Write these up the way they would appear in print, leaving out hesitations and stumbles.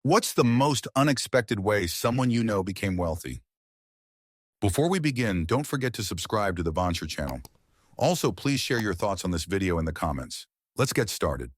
What's the most unexpected way someone you know became wealthy? Before we begin, don't forget to subscribe to the Vancher channel. Also, please share your thoughts on this video in the comments. Let's get started.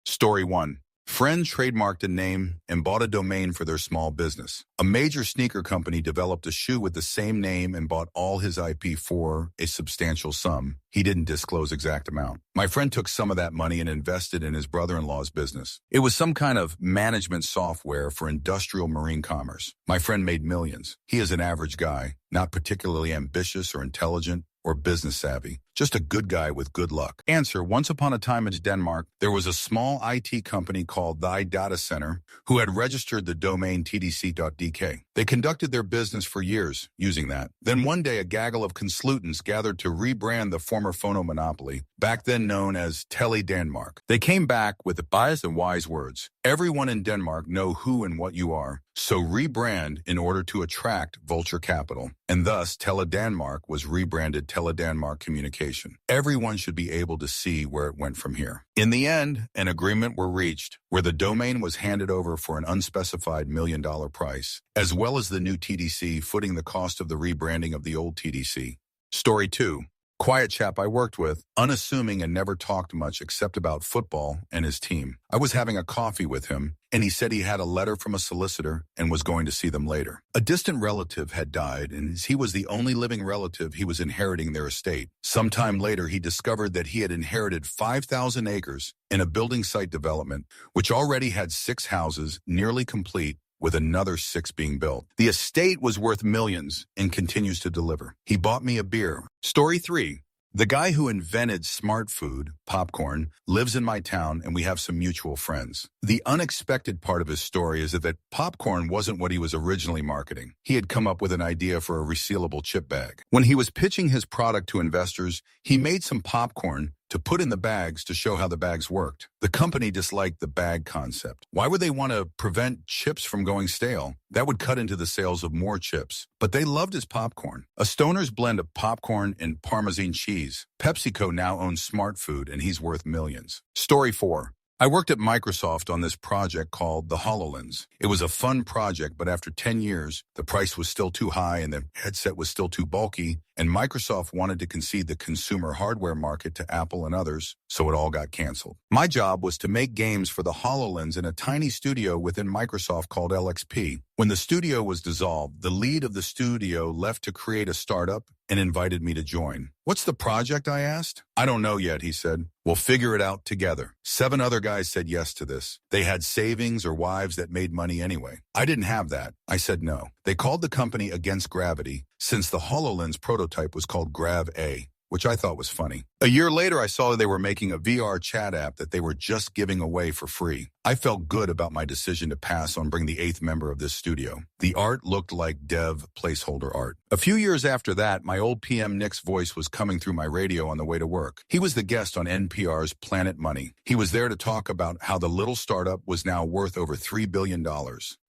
Story 1. Friend trademarked a name and bought a domain for their small business. A major sneaker company developed a shoe with the same name and bought all his IP for a substantial sum. He didn't disclose exact amount. My friend took some of that money and invested in his brother-in-law's business. It was some kind of management software for industrial marine commerce. My friend made millions. He is an average guy, not particularly ambitious or intelligent or business savvy, just a good guy with good luck. Answer: once upon a time in Denmark, there was a small IT company called Thy Data Center who had registered the domain tdc.dk. They conducted their business for years using that. Then one day a gaggle of consultants gathered to rebrand the former phono monopoly, back then known as Tele Denmark. They came back with the biased and wise words: everyone in Denmark know who and what you are, so rebrand in order to attract vulture capital. And thus, Tele Denmark was rebranded Tele Denmark Communication. Everyone should be able to see where it went from here. In the end, an agreement were reached where the domain was handed over for an unspecified $1 million price, as well as the new TDC footing the cost of the rebranding of the old TDC. Story 2. Quiet chap I worked with, unassuming and never talked much except about football and his team. I was having a coffee with him, and he said he had a letter from a solicitor and was going to see them later. A distant relative had died, and as he was the only living relative, he was inheriting their estate. Sometime later, he discovered that he had inherited 5,000 acres in a building site development, which already had 6 houses nearly complete, with another 6 being built. The estate was worth millions and continues to deliver. He bought me a beer. Story 3. The guy who invented smart food, popcorn, lives in my town and we have some mutual friends. The unexpected part of his story is that popcorn wasn't what he was originally marketing. He had come up with an idea for a resealable chip bag. When he was pitching his product to investors, he made some popcorn to put in the bags to show how the bags worked. The company disliked the bag concept. Why would they want to prevent chips from going stale? That would cut into the sales of more chips. But they loved his popcorn. A stoner's blend of popcorn and Parmesan cheese. PepsiCo now owns Smart Food, and he's worth millions. Story 4. I worked at Microsoft on this project called the HoloLens. It was a fun project, but after 10 years, the price was still too high and the headset was still too bulky, and Microsoft wanted to concede the consumer hardware market to Apple and others, so it all got canceled. My job was to make games for the HoloLens in a tiny studio within Microsoft called LXP. When the studio was dissolved, the lead of the studio left to create a startup and invited me to join. What's the project, I asked? I don't know yet, he said. We'll figure it out together. 7 other guys said yes to this. They had savings or wives that made money anyway. I didn't have that. I said no. They called the company Against Gravity, since the HoloLens prototype was called Grav-A, which I thought was funny. A year later, I saw they were making a VR chat app that they were just giving away for free. I felt good about my decision to pass on bringing the 8th member of this studio. The art looked like dev placeholder art. A few years after that, my old PM Nick's voice was coming through my radio on the way to work. He was the guest on NPR's Planet Money. He was there to talk about how the little startup was now worth over $3 billion.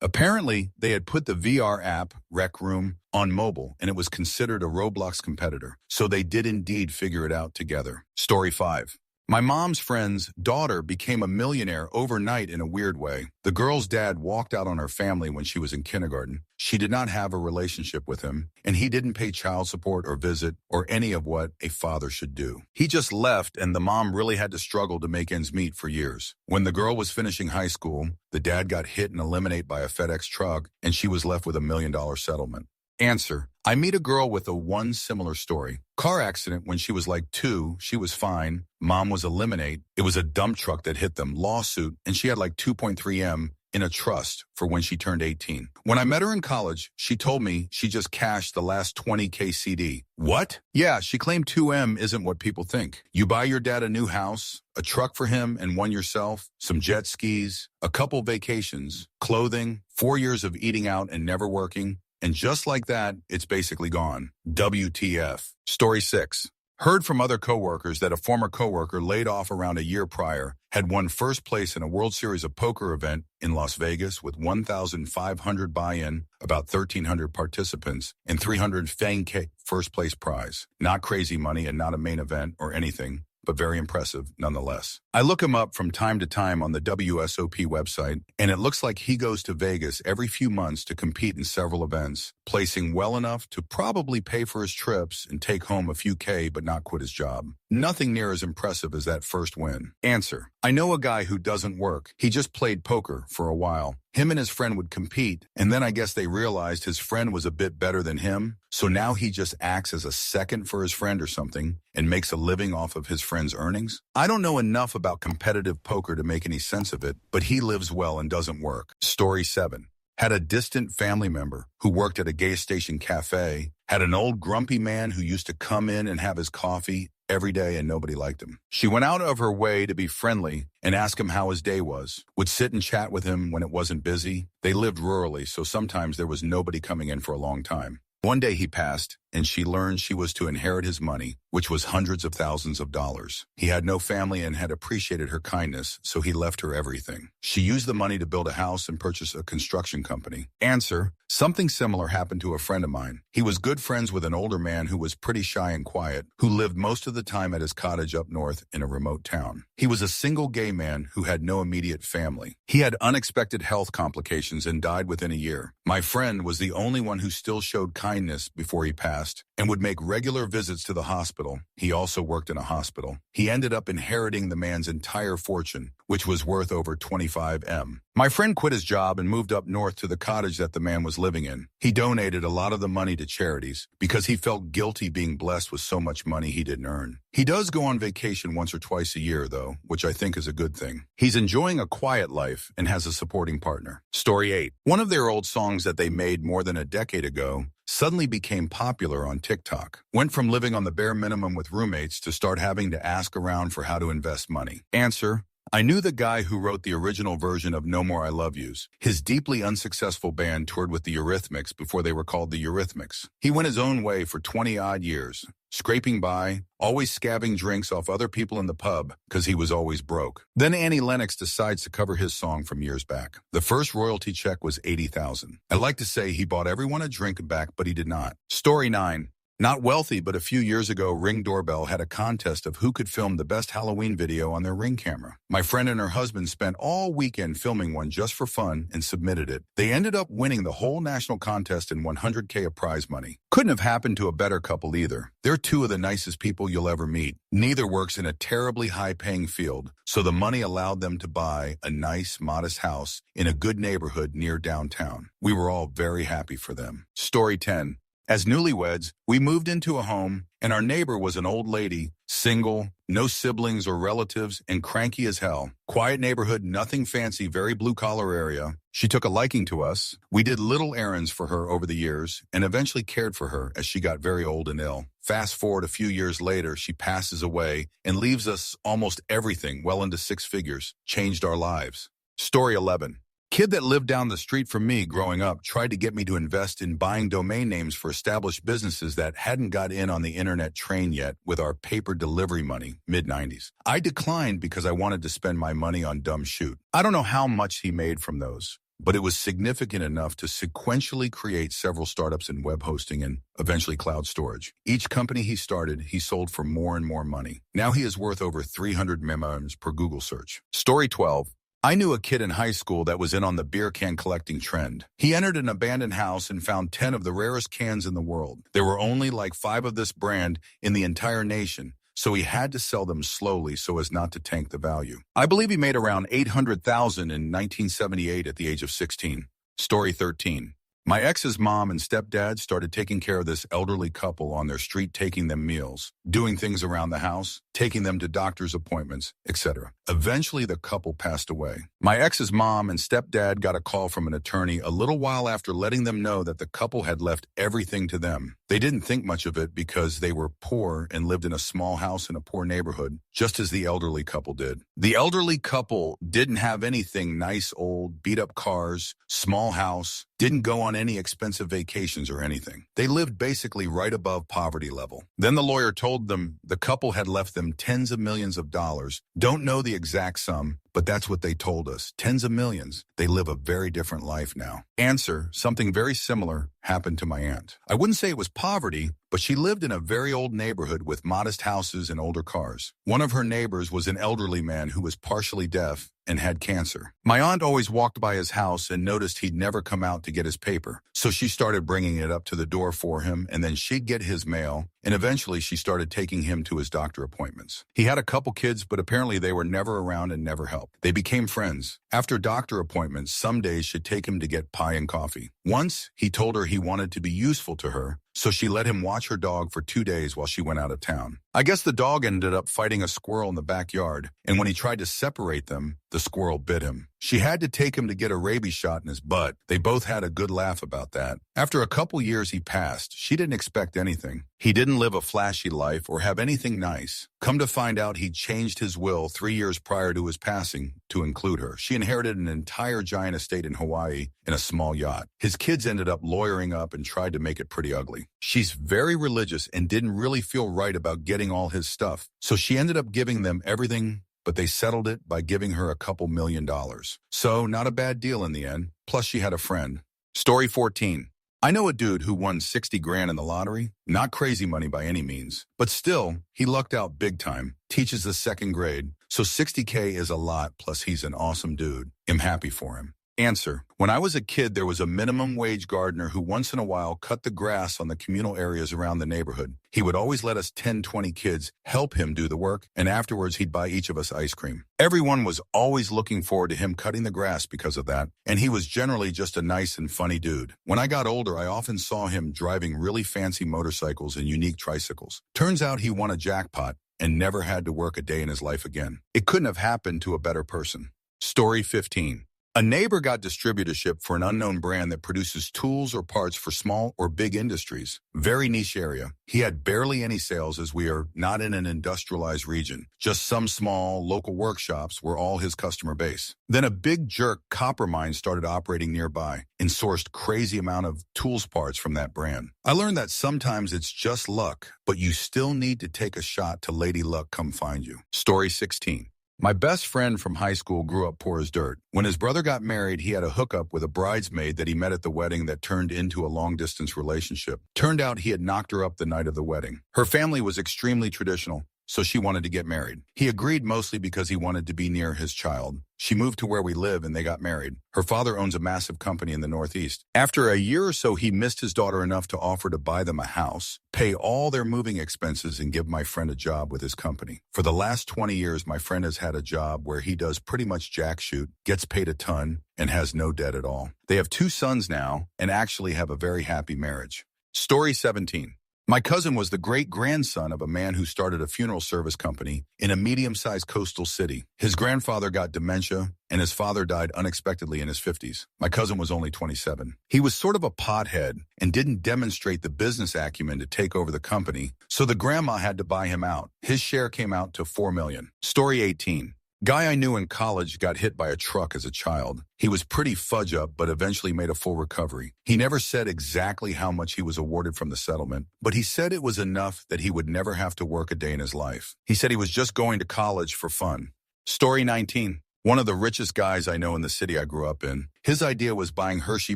Apparently, they had put the VR app, Rec Room, on mobile, and it was considered a Roblox competitor. So they did indeed figure it out together. Story 5. My mom's friend's daughter became a millionaire overnight in a weird way. The girl's dad walked out on her family when she was in kindergarten. She did not have a relationship with him, and he didn't pay child support or visit or any of what a father should do. He just left, and the mom really had to struggle to make ends meet for years. When the girl was finishing high school, the dad got hit and eliminated by a FedEx truck, and she was left with $1 million settlement. Answer: I meet a girl with one similar story. Car accident when she was like 2, she was fine. Mom was eliminated. It was a dump truck that hit them. Lawsuit, and she had like 2.3 M in a trust for when she turned 18. When I met her in college, she told me she just cashed the last 20K CD. What? Yeah, she claimed 2M isn't what people think. You buy your dad a new house, a truck for him and one yourself, some jet skis, a couple vacations, clothing, 4 years of eating out and never working, and just like that, it's basically gone. WTF. Story 6. Heard from other coworkers that a former coworker laid off around a year prior had won first place in a World Series of Poker event in Las Vegas with 1,500 buy-in, about 1,300 participants, and 300 FANG first place prize. Not crazy money and not a main event or anything, but very impressive nonetheless. I look him up from time to time on the WSOP website, and it looks like he goes to Vegas every few months to compete in several events, placing well enough to probably pay for his trips and take home a few K but not quit his job. Nothing near as impressive as that first win. Answer: I know a guy who doesn't work. He just played poker for a while. Him and his friend would compete, and then I guess they realized his friend was a bit better than him, so now he just acts as a second for his friend or something and makes a living off of his friend's earnings. I don't know enough about competitive poker to make any sense of it, but he lives well and doesn't work. Story 7. Had a distant family member who worked at a gas station cafe, had an old grumpy man who used to come in and have his coffee every day and nobody liked him. She went out of her way to be friendly and ask him how his day was, would sit and chat with him when it wasn't busy. They lived rurally, so sometimes there was nobody coming in for a long time. One day he passed, and she learned she was to inherit his money, which was hundreds of thousands of dollars. He had no family and had appreciated her kindness, so he left her everything. She used the money to build a house and purchase a construction company. Answer: something similar happened to a friend of mine. He was good friends with an older man who was pretty shy and quiet, who lived most of the time at his cottage up north in a remote town. He was a single gay man who had no immediate family. He had unexpected health complications and died within a year. My friend was the only one who still showed kindness before he passed and would make regular visits to the hospital. He also worked in a hospital. He ended up inheriting the man's entire fortune, which was worth over 25 M. My friend quit his job and moved up north to the cottage that the man was living in. He donated a lot of the money to charities because he felt guilty being blessed with so much money he didn't earn. He does go on vacation once or twice a year, though, which I think is a good thing. He's enjoying a quiet life and has a supporting partner. Story 8. One of their old songs that they made more than a decade ago suddenly became popular on TikTok. Went from living on the bare minimum with roommates to start having to ask around for how to invest money. Answer: I knew the guy who wrote the original version of No More I Love Yous. His deeply unsuccessful band toured with the Eurythmics before they were called the Eurythmics. He went his own way for 20-odd years, scraping by, always scabbing drinks off other people in the pub because he was always broke. Then Annie Lennox decides to cover his song from years back. The first royalty check was $80,000. I like to say he bought everyone a drink back, but he did not. Story 9. Not wealthy, but a few years ago, Ring Doorbell had a contest of who could film the best Halloween video on their Ring camera. My friend and her husband spent all weekend filming one just for fun and submitted it. They ended up winning the whole national contest and $100K of prize money. Couldn't have happened to a better couple either. They're two of the nicest people you'll ever meet. Neither works in a terribly high-paying field, so the money allowed them to buy a nice, modest house in a good neighborhood near downtown. We were all very happy for them. Story 10. As newlyweds, we moved into a home, and our neighbor was an old lady, single, no siblings or relatives, and cranky as hell. Quiet neighborhood, nothing fancy, very blue-collar area. She took a liking to us. We did little errands for her over the years, and eventually cared for her as she got very old and ill. Fast forward a few years later, she passes away and leaves us almost everything, well into six figures. Changed our lives. Story 11. Kid that lived down the street from me growing up tried to get me to invest in buying domain names for established businesses that hadn't got in on the internet train yet with our paper delivery money, mid-90s. I declined because I wanted to spend my money on dumb shoot. I don't know how much he made from those, but it was significant enough to sequentially create several startups in web hosting and eventually cloud storage. Each company he started, he sold for more and more money. Now he is worth over 300 million per Google search. Story 12. I knew a kid in high school that was in on the beer can collecting trend. He entered an abandoned house and found 10 of the rarest cans in the world. There were only like 5 of this brand in the entire nation, so he had to sell them slowly so as not to tank the value. I believe he made around $800,000 in 1978 at the age of 16. Story 13. My ex's mom and stepdad started taking care of this elderly couple on their street, taking them meals, doing things around the house, taking them to doctor's appointments, etc. Eventually, the couple passed away. My ex's mom and stepdad got a call from an attorney a little while after letting them know that the couple had left everything to them. They didn't think much of it because they were poor and lived in a small house in a poor neighborhood, just as the elderly couple did. The elderly couple didn't have anything nice, old, beat-up cars, small house, didn't go on any expensive vacations or anything. They lived basically right above poverty level. Then the lawyer told them the couple had left them tens of millions of dollars, don't know the exact sum, But that's what they told us. Tens of millions. They live a very different life now. Answer, something very similar happened to my aunt. I wouldn't say it was poverty, but she lived in a very old neighborhood with modest houses and older cars. One of her neighbors was an elderly man who was partially deaf and had cancer. My aunt always walked by his house and noticed he'd never come out to get his paper. So she started bringing it up to the door for him, and then she'd get his mail, and eventually she started taking him to his doctor appointments. He had a couple kids, but apparently they were never around and never helped. They became friends. After doctor appointments, some days she'd take him to get pie and coffee. Once, he told her he wanted to be useful to her, so she let him watch her dog for 2 days while she went out of town. I guess the dog ended up fighting a squirrel in the backyard, and when he tried to separate them, the squirrel bit him. She had to take him to get a rabies shot in his butt. They both had a good laugh about that. After a couple years he passed, she didn't expect anything. He didn't live a flashy life or have anything nice. Come to find out, he'd changed his will 3 years prior to his passing to include her. She inherited an entire giant estate in Hawaii and a small yacht. His kids ended up lawyering up and tried to make it pretty ugly. She's very religious and didn't really feel right about getting all his stuff, so she ended up giving them everything, but they settled it by giving her a couple $1,000,000. So not a bad deal in the end. Plus she had a friend. Story 14. I know a dude who won 60 grand in the lottery. Not crazy money by any means, but still, he lucked out big time. Teaches the 2nd grade, so 60K is a lot, plus he's an awesome dude. I'm happy for him. Answer. When I was a kid, there was a minimum wage gardener who once in a while cut the grass on the communal areas around the neighborhood. He would always let us 10, 20 kids help him do the work, and afterwards he'd buy each of us ice cream. Everyone was always looking forward to him cutting the grass because of that, and he was generally just a nice and funny dude. When I got older, I often saw him driving really fancy motorcycles and unique tricycles. Turns out he won a jackpot and never had to work a day in his life again. It couldn't have happened to a better person. Story 15. A neighbor got distributorship for an unknown brand that produces tools or parts for small or big industries. Very niche area. He had barely any sales as we are not in an industrialized region. Just some small local workshops were all his customer base. Then a big jerk copper mine started operating nearby and sourced crazy amount of tools parts from that brand. I learned that sometimes it's just luck, but you still need to take a shot to Lady Luck come find you. Story 16. My best friend from high school grew up poor as dirt. When his brother got married, he had a hookup with a bridesmaid that he met at the wedding that turned into a long-distance relationship. Turned out he had knocked her up the night of the wedding. Her family was extremely traditional, so she wanted to get married. He agreed mostly because he wanted to be near his child. She moved to where we live and they got married. Her father owns a massive company in the Northeast. After a year or so, he missed his daughter enough to offer to buy them a house, pay all their moving expenses, and give my friend a job with his company. For the last 20 years, my friend has had a job where he does pretty much jack shoot, gets paid a ton, and has no debt at all. They have 2 sons now and actually have a very happy marriage. Story 17. My cousin was the great-grandson of a man who started a funeral service company in a medium-sized coastal city. His grandfather got dementia, and his father died unexpectedly in his 50s. My cousin was only 27. He was sort of a pothead and didn't demonstrate the business acumen to take over the company, so the grandma had to buy him out. His share came out to $4 million. Story 18. Guy I knew in college got hit by a truck as a child. He was pretty fudge up, but eventually made a full recovery. He never said exactly how much he was awarded from the settlement, but he said it was enough that he would never have to work a day in his life. He said he was just going to college for fun. Story 19. One of the richest guys I know in the city I grew up in. His idea was buying Hershey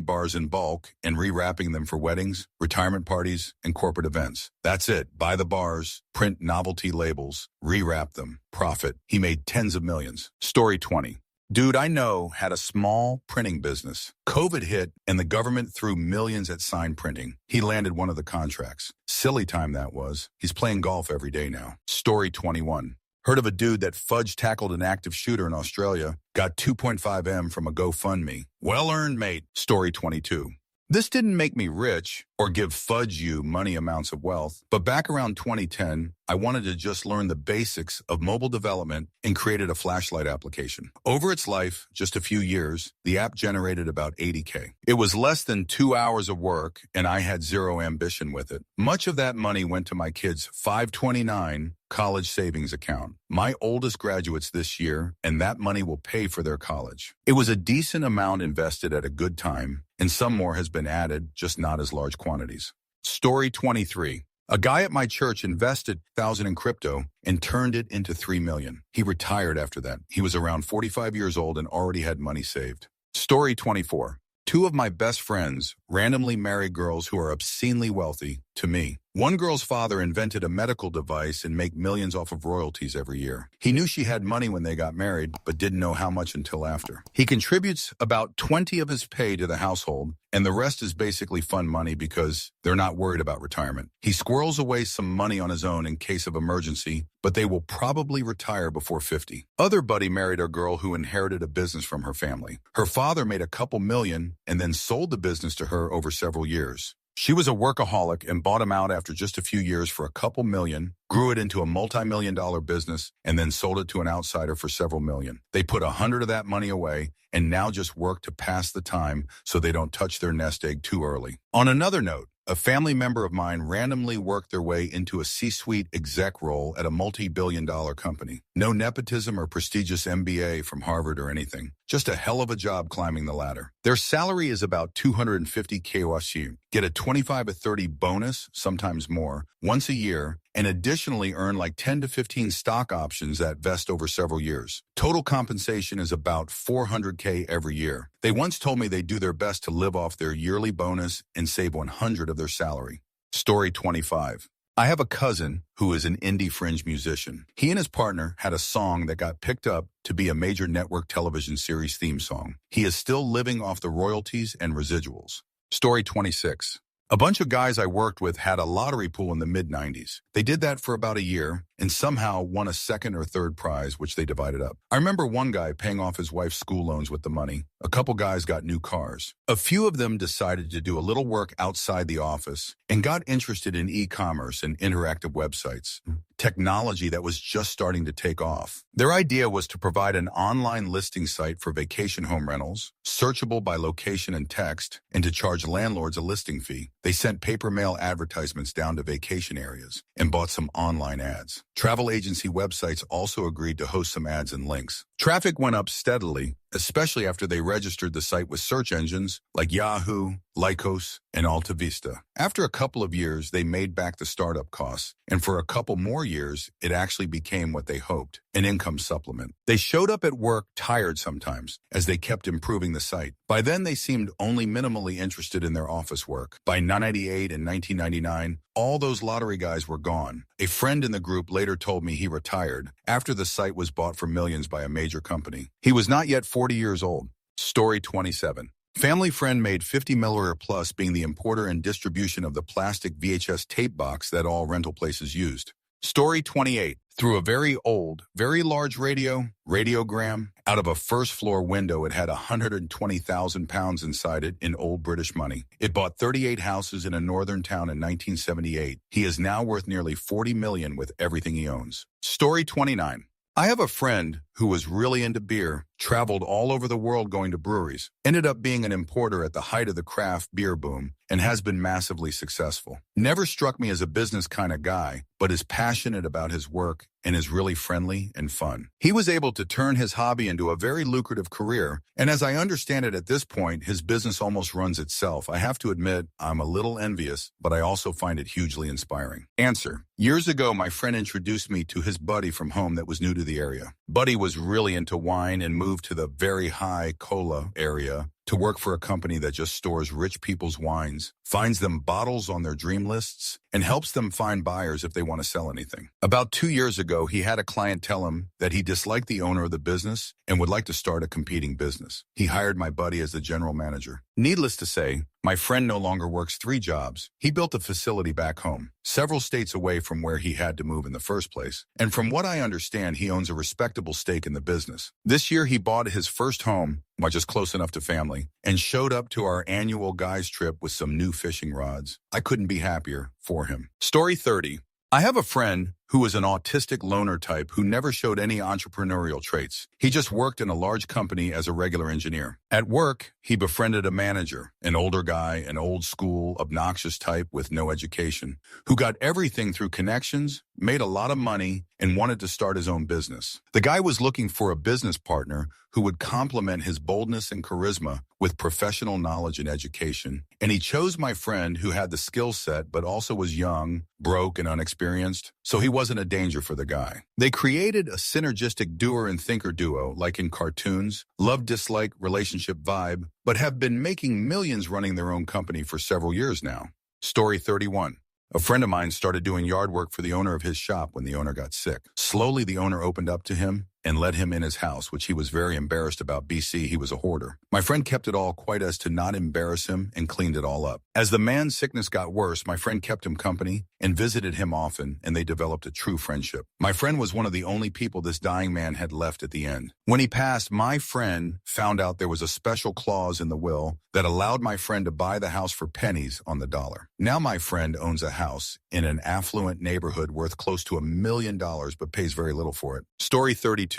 bars in bulk and rewrapping them for weddings, retirement parties, and corporate events. That's it. Buy the bars, print novelty labels, rewrap them, profit. He made tens of millions. Story 20. Dude I know had a small printing business. COVID hit and the government threw millions at sign printing. He landed one of the contracts. Silly time that was. He's playing golf every day now. Story 21. Heard of a dude that fudge tackled an active shooter in Australia, got 2.5 M from a GoFundMe. Well earned, mate. Story 22. This didn't make me rich or give fudge you money amounts of wealth, but back around 2010, I wanted to just learn the basics of mobile development and created a flashlight application. Over its life, just a few years, the app generated about 80K. It was less than 2 hours of work, and I had zero ambition with it. Much of that money went to my kids' 529 college savings account. My oldest graduates this year, and that money will pay for their college. It was a decent amount invested at a good time, and some more has been added, just not as large quantities. Story 23. A guy at my church invested 1,000 in crypto and turned it into 3 million. He retired after that. He was around 45 years old and already had money saved. Story 24. Two of my best friends randomly marry girls who are obscenely wealthy to me. One girl's father invented a medical device and make millions off of royalties every year. He knew she had money when they got married, but didn't know how much until after. He contributes about 20 of his pay to the household, and the rest is basically fun money because they're not worried about retirement. He squirrels away some money on his own in case of emergency, but they will probably retire before 50. Other buddy married a girl who inherited a business from her family. Her father made a couple million and then sold the business to her over several years. She was a workaholic and bought him out after just a few years for a couple million, grew it into a multi-million-dollar business, and then sold it to an outsider for several million. They put 100 of that money away and now just work to pass the time so they don't touch their nest egg too early. On another note, a family member of mine randomly worked their way into a C-suite exec role at a multi-billion-dollar company. No nepotism or prestigious MBA from Harvard or anything. Just a hell of a job climbing the ladder. Their salary is about $250K. Get a 25 to 30 bonus, sometimes more, once a year, and additionally earn like 10 to 15 stock options that vest over several years. Total compensation is about $400K every year. They once told me they do their best to live off their yearly bonus and save 100 of their salary. Story 25. I have a cousin who is an indie fringe musician. He and his partner had a song that got picked up to be a major network television series theme song. He is still living off the royalties and residuals. Story 26. A bunch of guys I worked with had a lottery pool in the mid-90s. They did that for about a year and somehow won a second or third prize, which they divided up. I remember one guy paying off his wife's school loans with the money. A couple guys got new cars. A few of them decided to do a little work outside the office and got interested in e-commerce and interactive websites, technology that was just starting to take off. Their idea was to provide an online listing site for vacation home rentals, searchable by location and text, and to charge landlords a listing fee. They sent paper mail advertisements down to vacation areas and bought some online ads. Travel agency websites also agreed to host some ads and links. Traffic went up steadily, especially after they registered the site with search engines like Yahoo, Lycos, and Alta Vista. After a couple of years, they made back the startup costs, and for a couple more years, it actually became what they hoped, an income supplement. They showed up at work tired sometimes, as they kept improving the site. By then, they seemed only minimally interested in their office work. By 1998 and 1999, all those lottery guys were gone. A friend in the group later told me he retired after the site was bought for millions by a major company. He was not yet 40 years old. Story 27. Family friend made $50 million plus being the importer and distribution of the plastic VHS tape box that all rental places used. Story 28. Through a very old, very large radiogram, out of a first-floor window, it had 120,000 pounds inside it in old British money. It bought 38 houses in a northern town in 1978. He is now worth nearly $40 million with everything he owns. Story 29. I have a friend who was really into beer, traveled all over the world going to breweries, ended up being an importer at the height of the craft beer boom, and has been massively successful. Never struck me as a business kind of guy, but is passionate about his work and is really friendly and fun. He was able to turn his hobby into a very lucrative career, and as I understand it at this point, his business almost runs itself. I have to admit, I'm a little envious, but I also find it hugely inspiring. Answer. Years ago, my friend introduced me to his buddy from home that was new to the area. Buddy was really into wine and moved to the very high cola area to work for a company that just stores rich people's wines, finds them bottles on their dream lists, and helps them find buyers if they want to sell anything. About 2 years ago, he had a client tell him that he disliked the owner of the business and would like to start a competing business. He hired my buddy as the general manager. Needless to say, my friend no longer works 3 jobs. He built a facility back home, several states away from where he had to move in the first place. And from what I understand, he owns a respectable stake in the business. This year, he bought his first home, which is close enough to family, and showed up to our annual guys trip with some new fishing rods. I couldn't be happier for him. Story 30. I have a friend who was an autistic loner type who never showed any entrepreneurial traits. He just worked in a large company as a regular engineer. At work, he befriended a manager, an older guy, an old-school, obnoxious type with no education, who got everything through connections, made a lot of money, and wanted to start his own business. The guy was looking for a business partner who would complement his boldness and charisma with professional knowledge and education. And he chose my friend who had the skill set but also was young, broke, and unexperienced, so he wasn't a danger for the guy. They created a synergistic doer and thinker duo like in cartoons, love-dislike relationship vibe, but have been making millions running their own company for several years now. Story 31. A friend of mine started doing yard work for the owner of his shop when the owner got sick. Slowly, the owner opened up to him and let him in his house, which he was very embarrassed about. He was a hoarder. My friend kept it all quiet as to not embarrass him and cleaned it all up. As the man's sickness got worse, my friend kept him company and visited him often, and they developed a true friendship. My friend was one of the only people this dying man had left at the end. When he passed, my friend found out there was a special clause in the will that allowed my friend to buy the house for pennies on the dollar. Now my friend owns a house in an affluent neighborhood worth close to $1 million, but pays very little for it. Story 32.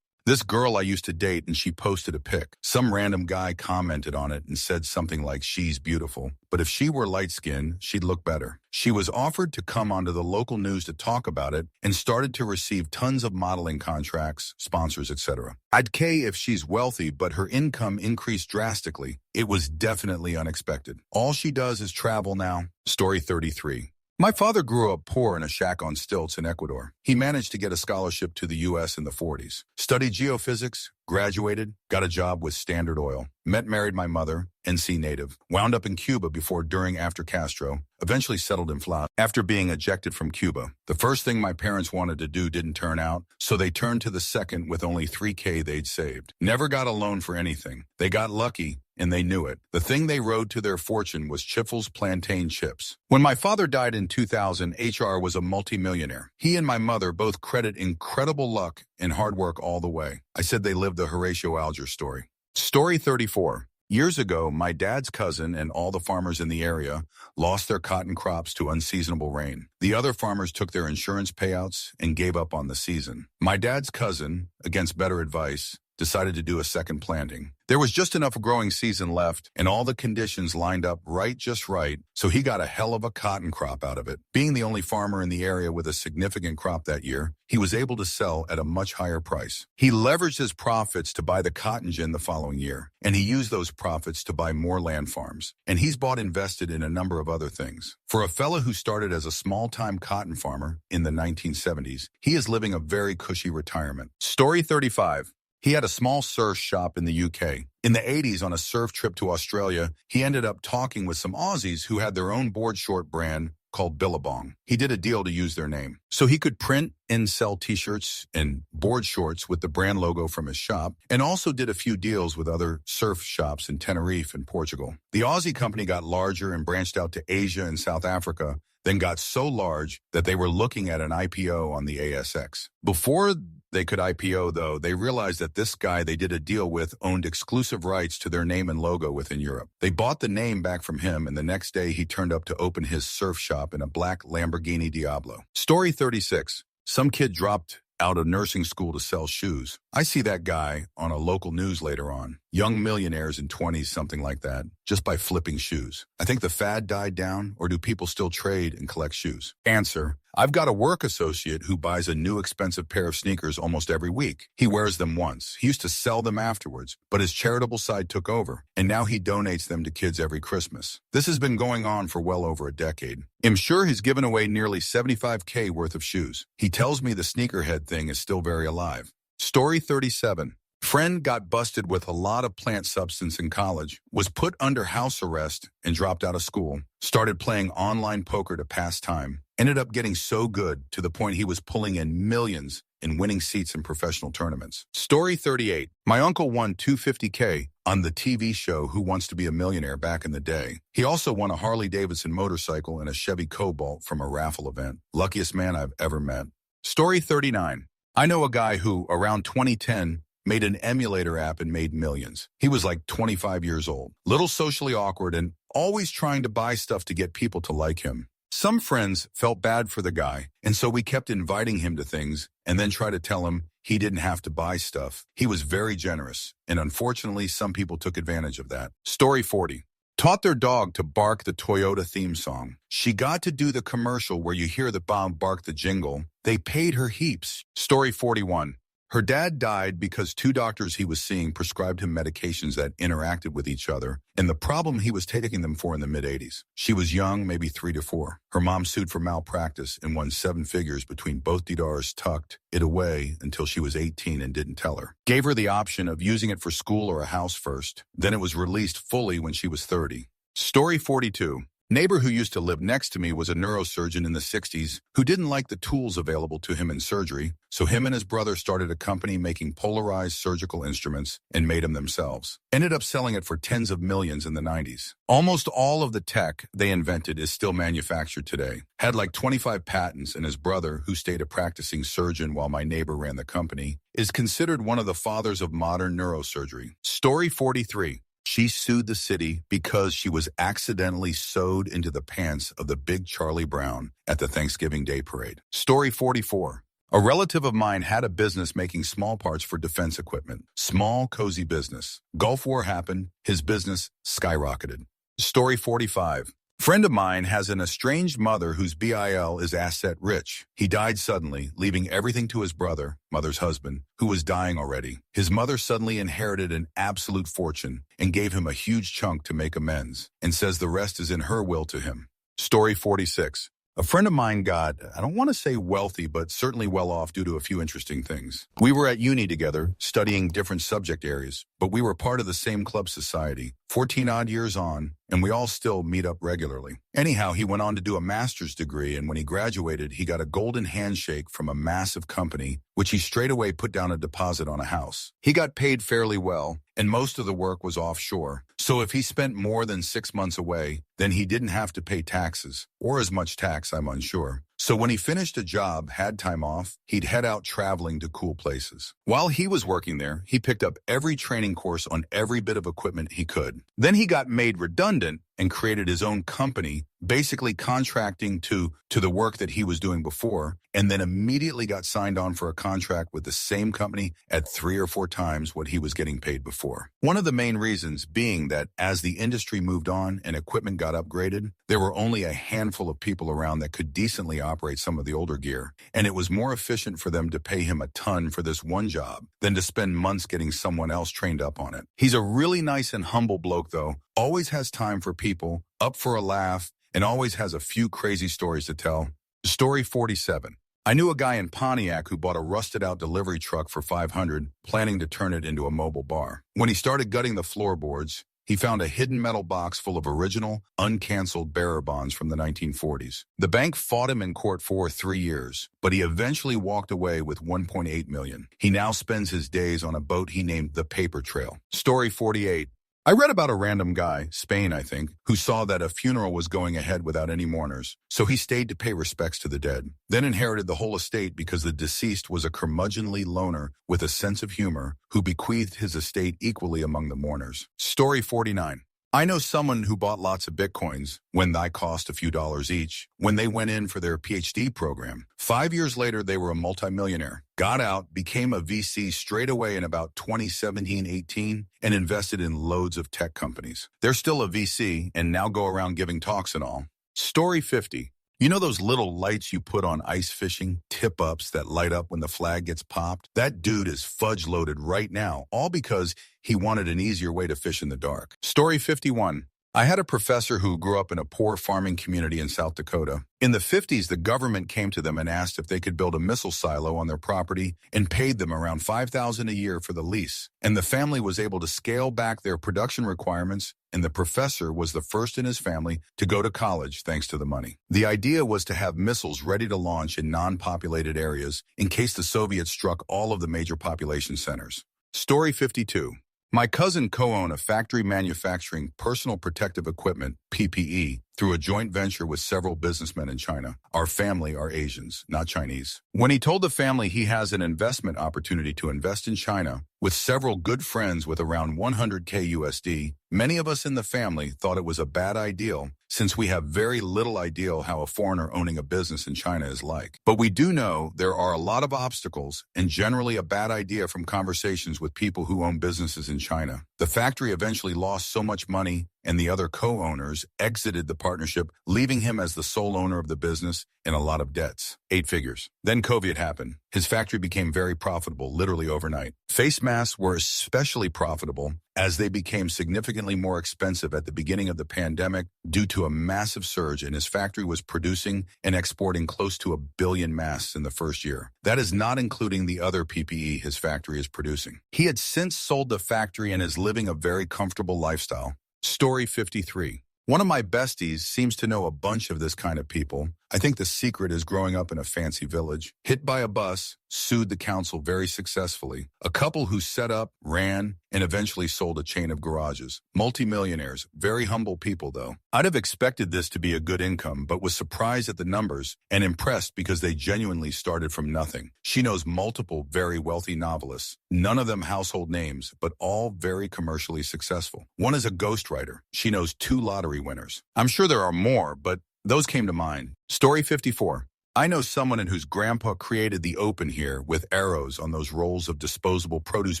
This girl I used to date, and she posted a pic. Some random guy commented on it and said something like, "She's beautiful, but if she were light-skinned, she'd look better." She was offered to come onto the local news to talk about it and started to receive tons of modeling contracts, sponsors, etc. I'd K if she's wealthy, but her income increased drastically. It was definitely unexpected. All she does is travel now. Story 33. My father grew up poor in a shack on stilts in Ecuador. He managed to get a scholarship to the U.S. in the 40s, studied geophysics, graduated, got a job with Standard Oil, married my mother, NC native, wound up in Cuba during, after Castro, eventually settled in Florida. After being ejected from Cuba, the first thing my parents wanted to do didn't turn out, so they turned to the second with only $3K they'd saved. Never got a loan for anything. They got lucky, and they knew it. The thing they rode to their fortune was Chiffel's plantain chips. When my father died in 2000, HR was a multimillionaire. He and my mother both credit incredible luck and hard work all the way. I said they lived the Horatio Alger story. Story 34. Years ago, my dad's cousin and all the farmers in the area lost their cotton crops to unseasonable rain. The other farmers took their insurance payouts and gave up on the season. My dad's cousin, against better advice, decided to do a second planting. There was just enough growing season left, and all the conditions lined up just right, so he got a hell of a cotton crop out of it. Being the only farmer in the area with a significant crop that year, he was able to sell at a much higher price. He leveraged his profits to buy the cotton gin the following year, and he used those profits to buy more land farms. And he's invested in a number of other things. For a fella who started as a small-time cotton farmer in the 1970s, he is living a very cushy retirement. Story 35. He had a small surf shop in the UK. In the 80s, on a surf trip to Australia, he ended up talking with some Aussies who had their own board short brand called Billabong. He did a deal to use their name, so he could print and sell t-shirts and board shorts with the brand logo from his shop, and also did a few deals with other surf shops in Tenerife and Portugal. The Aussie company got larger and branched out to Asia and South Africa, then got so large that they were looking at an IPO on the ASX. Before they could IPO, though, they realized that this guy they did a deal with owned exclusive rights to their name and logo within Europe. They bought the name back from him, and the next day he turned up to open his surf shop in a black Lamborghini Diablo. Story 36. Some kid dropped out of nursing school to sell shoes. I see that guy on a local news later on. Young millionaires in 20s, something like that, just by flipping shoes. I think the fad died down, or do people still trade and collect shoes? Answer. I've got a work associate who buys a new expensive pair of sneakers almost every week. He wears them once. He used to sell them afterwards, but his charitable side took over, and now he donates them to kids every Christmas. This has been going on for well over a decade. I'm sure he's given away nearly $75K worth of shoes. He tells me the sneakerhead thing is still very alive. Story 37. Friend got busted with a lot of plant substance in college, was put under house arrest and dropped out of school, started playing online poker to pass time, ended up getting so good to the point he was pulling in millions and winning seats in professional tournaments. Story 38. My uncle won $250K on the TV show Who Wants to Be a Millionaire back in the day. He also won a Harley-Davidson motorcycle and a Chevy Cobalt from a raffle event. Luckiest man I've ever met. Story 39. I know a guy who, around 2010, made an emulator app and made millions. He was like 25 years old, little socially awkward, and always trying to buy stuff to get people to like him. Some friends felt bad for the guy, and so we kept inviting him to things and then try to tell him he didn't have to buy stuff. He was very generous, and unfortunately, some people took advantage of that. Story 40. Taught their dog to bark the Toyota theme song. She got to do the commercial where you hear the Bob bark the jingle. They paid her heaps. Story 41. Her dad died because 2 doctors he was seeing prescribed him medications that interacted with each other, and the problem he was taking them for in the mid-80s. She was young, maybe 3 to 4. Her mom sued for malpractice and won 7 figures between both DDRs, tucked it away until she was 18 and didn't tell her. Gave her the option of using it for school or a house first. Then it was released fully when she was 30. Story 42. Neighbor who used to live next to me was a neurosurgeon in the 60s who didn't like the tools available to him in surgery, so him and his brother started a company making polarized surgical instruments and made them themselves. Ended up selling it for tens of millions in the 90s. Almost all of the tech they invented is still manufactured today. Had like 25 patents, and his brother, who stayed a practicing surgeon while my neighbor ran the company, is considered one of the fathers of modern neurosurgery. Story 43. She sued the city because she was accidentally sewed into the pants of the big Charlie Brown at the Thanksgiving Day parade. Story 44. A relative of mine had a business making small parts for defense equipment. Small, cozy business. Gulf War happened. His business skyrocketed. Story 45. Friend of mine has an estranged mother whose BIL is asset rich. He died suddenly, leaving everything to his brother, mother's husband, who was dying already. His mother suddenly inherited an absolute fortune and gave him a huge chunk to make amends, and says the rest is in her will to him. Story 46. A friend of mine got, I don't want to say wealthy, but certainly well off due to a few interesting things. We were at uni together, studying different subject areas, but we were part of the same club society, 14-odd years on, and we all still meet up regularly. Anyhow, he went on to do a master's degree, and when he graduated, he got a golden handshake from a massive company, which he straight away put down a deposit on a house. He got paid fairly well, and most of the work was offshore. So if he spent more than 6 months away, then he didn't have to pay taxes, or as much tax, I'm unsure. So when he finished a job, had time off, he'd head out traveling to cool places. While he was working there, he picked up every training course on every bit of equipment he could. Then he got made redundant and created his own company, basically contracting to the work that he was doing before, and then immediately got signed on for a contract with the same company at 3 or 4 times what he was getting paid before. One of the main reasons being that as the industry moved on and equipment got upgraded, there were only a handful of people around that could decently operate some of the older gear, and it was more efficient for them to pay him a ton for this one job than to spend months getting someone else trained up on it. He's a really nice and humble bloke though, always has time for people, up for a laugh, and always has a few crazy stories to tell. Story 47. I knew a guy in Pontiac who bought a rusted-out delivery truck for $500, planning to turn it into a mobile bar. When he started gutting the floorboards, he found a hidden metal box full of original, uncanceled bearer bonds from the 1940s. The bank fought him in court for 3 years, but he eventually walked away with $1.8 million. He now spends his days on a boat he named the Paper Trail. Story 48. I read about a random guy, Spain I think, who saw that a funeral was going ahead without any mourners, so he stayed to pay respects to the dead, then inherited the whole estate because the deceased was a curmudgeonly loner with a sense of humor who bequeathed his estate equally among the mourners. Story 49. I know someone who bought lots of Bitcoins when they cost a few dollars each when they went in for their PhD program. 5 years later, they were a multimillionaire, got out, became a VC straight away in about 2017-18, and invested in loads of tech companies. They're still a VC and now go around giving talks and all. Story 50. You know those little lights you put on ice fishing, tip-ups that light up when the flag gets popped? That dude is fudge-loaded right now, all because he wanted an easier way to fish in the dark. Story 51. I had a professor who grew up in a poor farming community in South Dakota. In the 50s, the government came to them and asked if they could build a missile silo on their property and paid them around $5,000 a year for the lease. And the family was able to scale back their production requirements, and the professor was the first in his family to go to college thanks to the money. The idea was to have missiles ready to launch in non-populated areas in case the Soviets struck all of the major population centers. Story 52. My cousin co-owned a factory manufacturing personal protective equipment, PPE, through a joint venture with several businessmen in China. Our family are Asians, not Chinese. When he told the family he has an investment opportunity to invest in China with several good friends with around 100K USD, many of us in the family thought it was a bad idea since we have very little idea how a foreigner owning a business in China is like. But we do know there are a lot of obstacles and generally a bad idea from conversations with people who own businesses in China. The factory eventually lost so much money and the other co-owners exited the partnership, leaving him as the sole owner of the business and a lot of debts. 8 figures. Then COVID happened. His factory became very profitable, literally overnight. Face masks were especially profitable as they became significantly more expensive at the beginning of the pandemic due to a massive surge, and his factory was producing and exporting close to 1 billion masks in the first year. That is not including the other PPE his factory is producing. He had since sold the factory and is living a very comfortable lifestyle. Story 53. One of my besties seems to know a bunch of this kind of people. I think the secret is growing up in a fancy village. Hit by a bus, sued the council very successfully. A couple who set up, ran, and eventually sold a chain of garages. Multi-millionaires, very humble people though. I'd have expected this to be a good income, but was surprised at the numbers and impressed because they genuinely started from nothing. She knows multiple very wealthy novelists, none of them household names, but all very commercially successful. One is a ghostwriter. She knows 2 lottery winners. I'm sure there are more, but those came to mind. Story 54. I know someone in whose grandpa created the open here with arrows on those rolls of disposable produce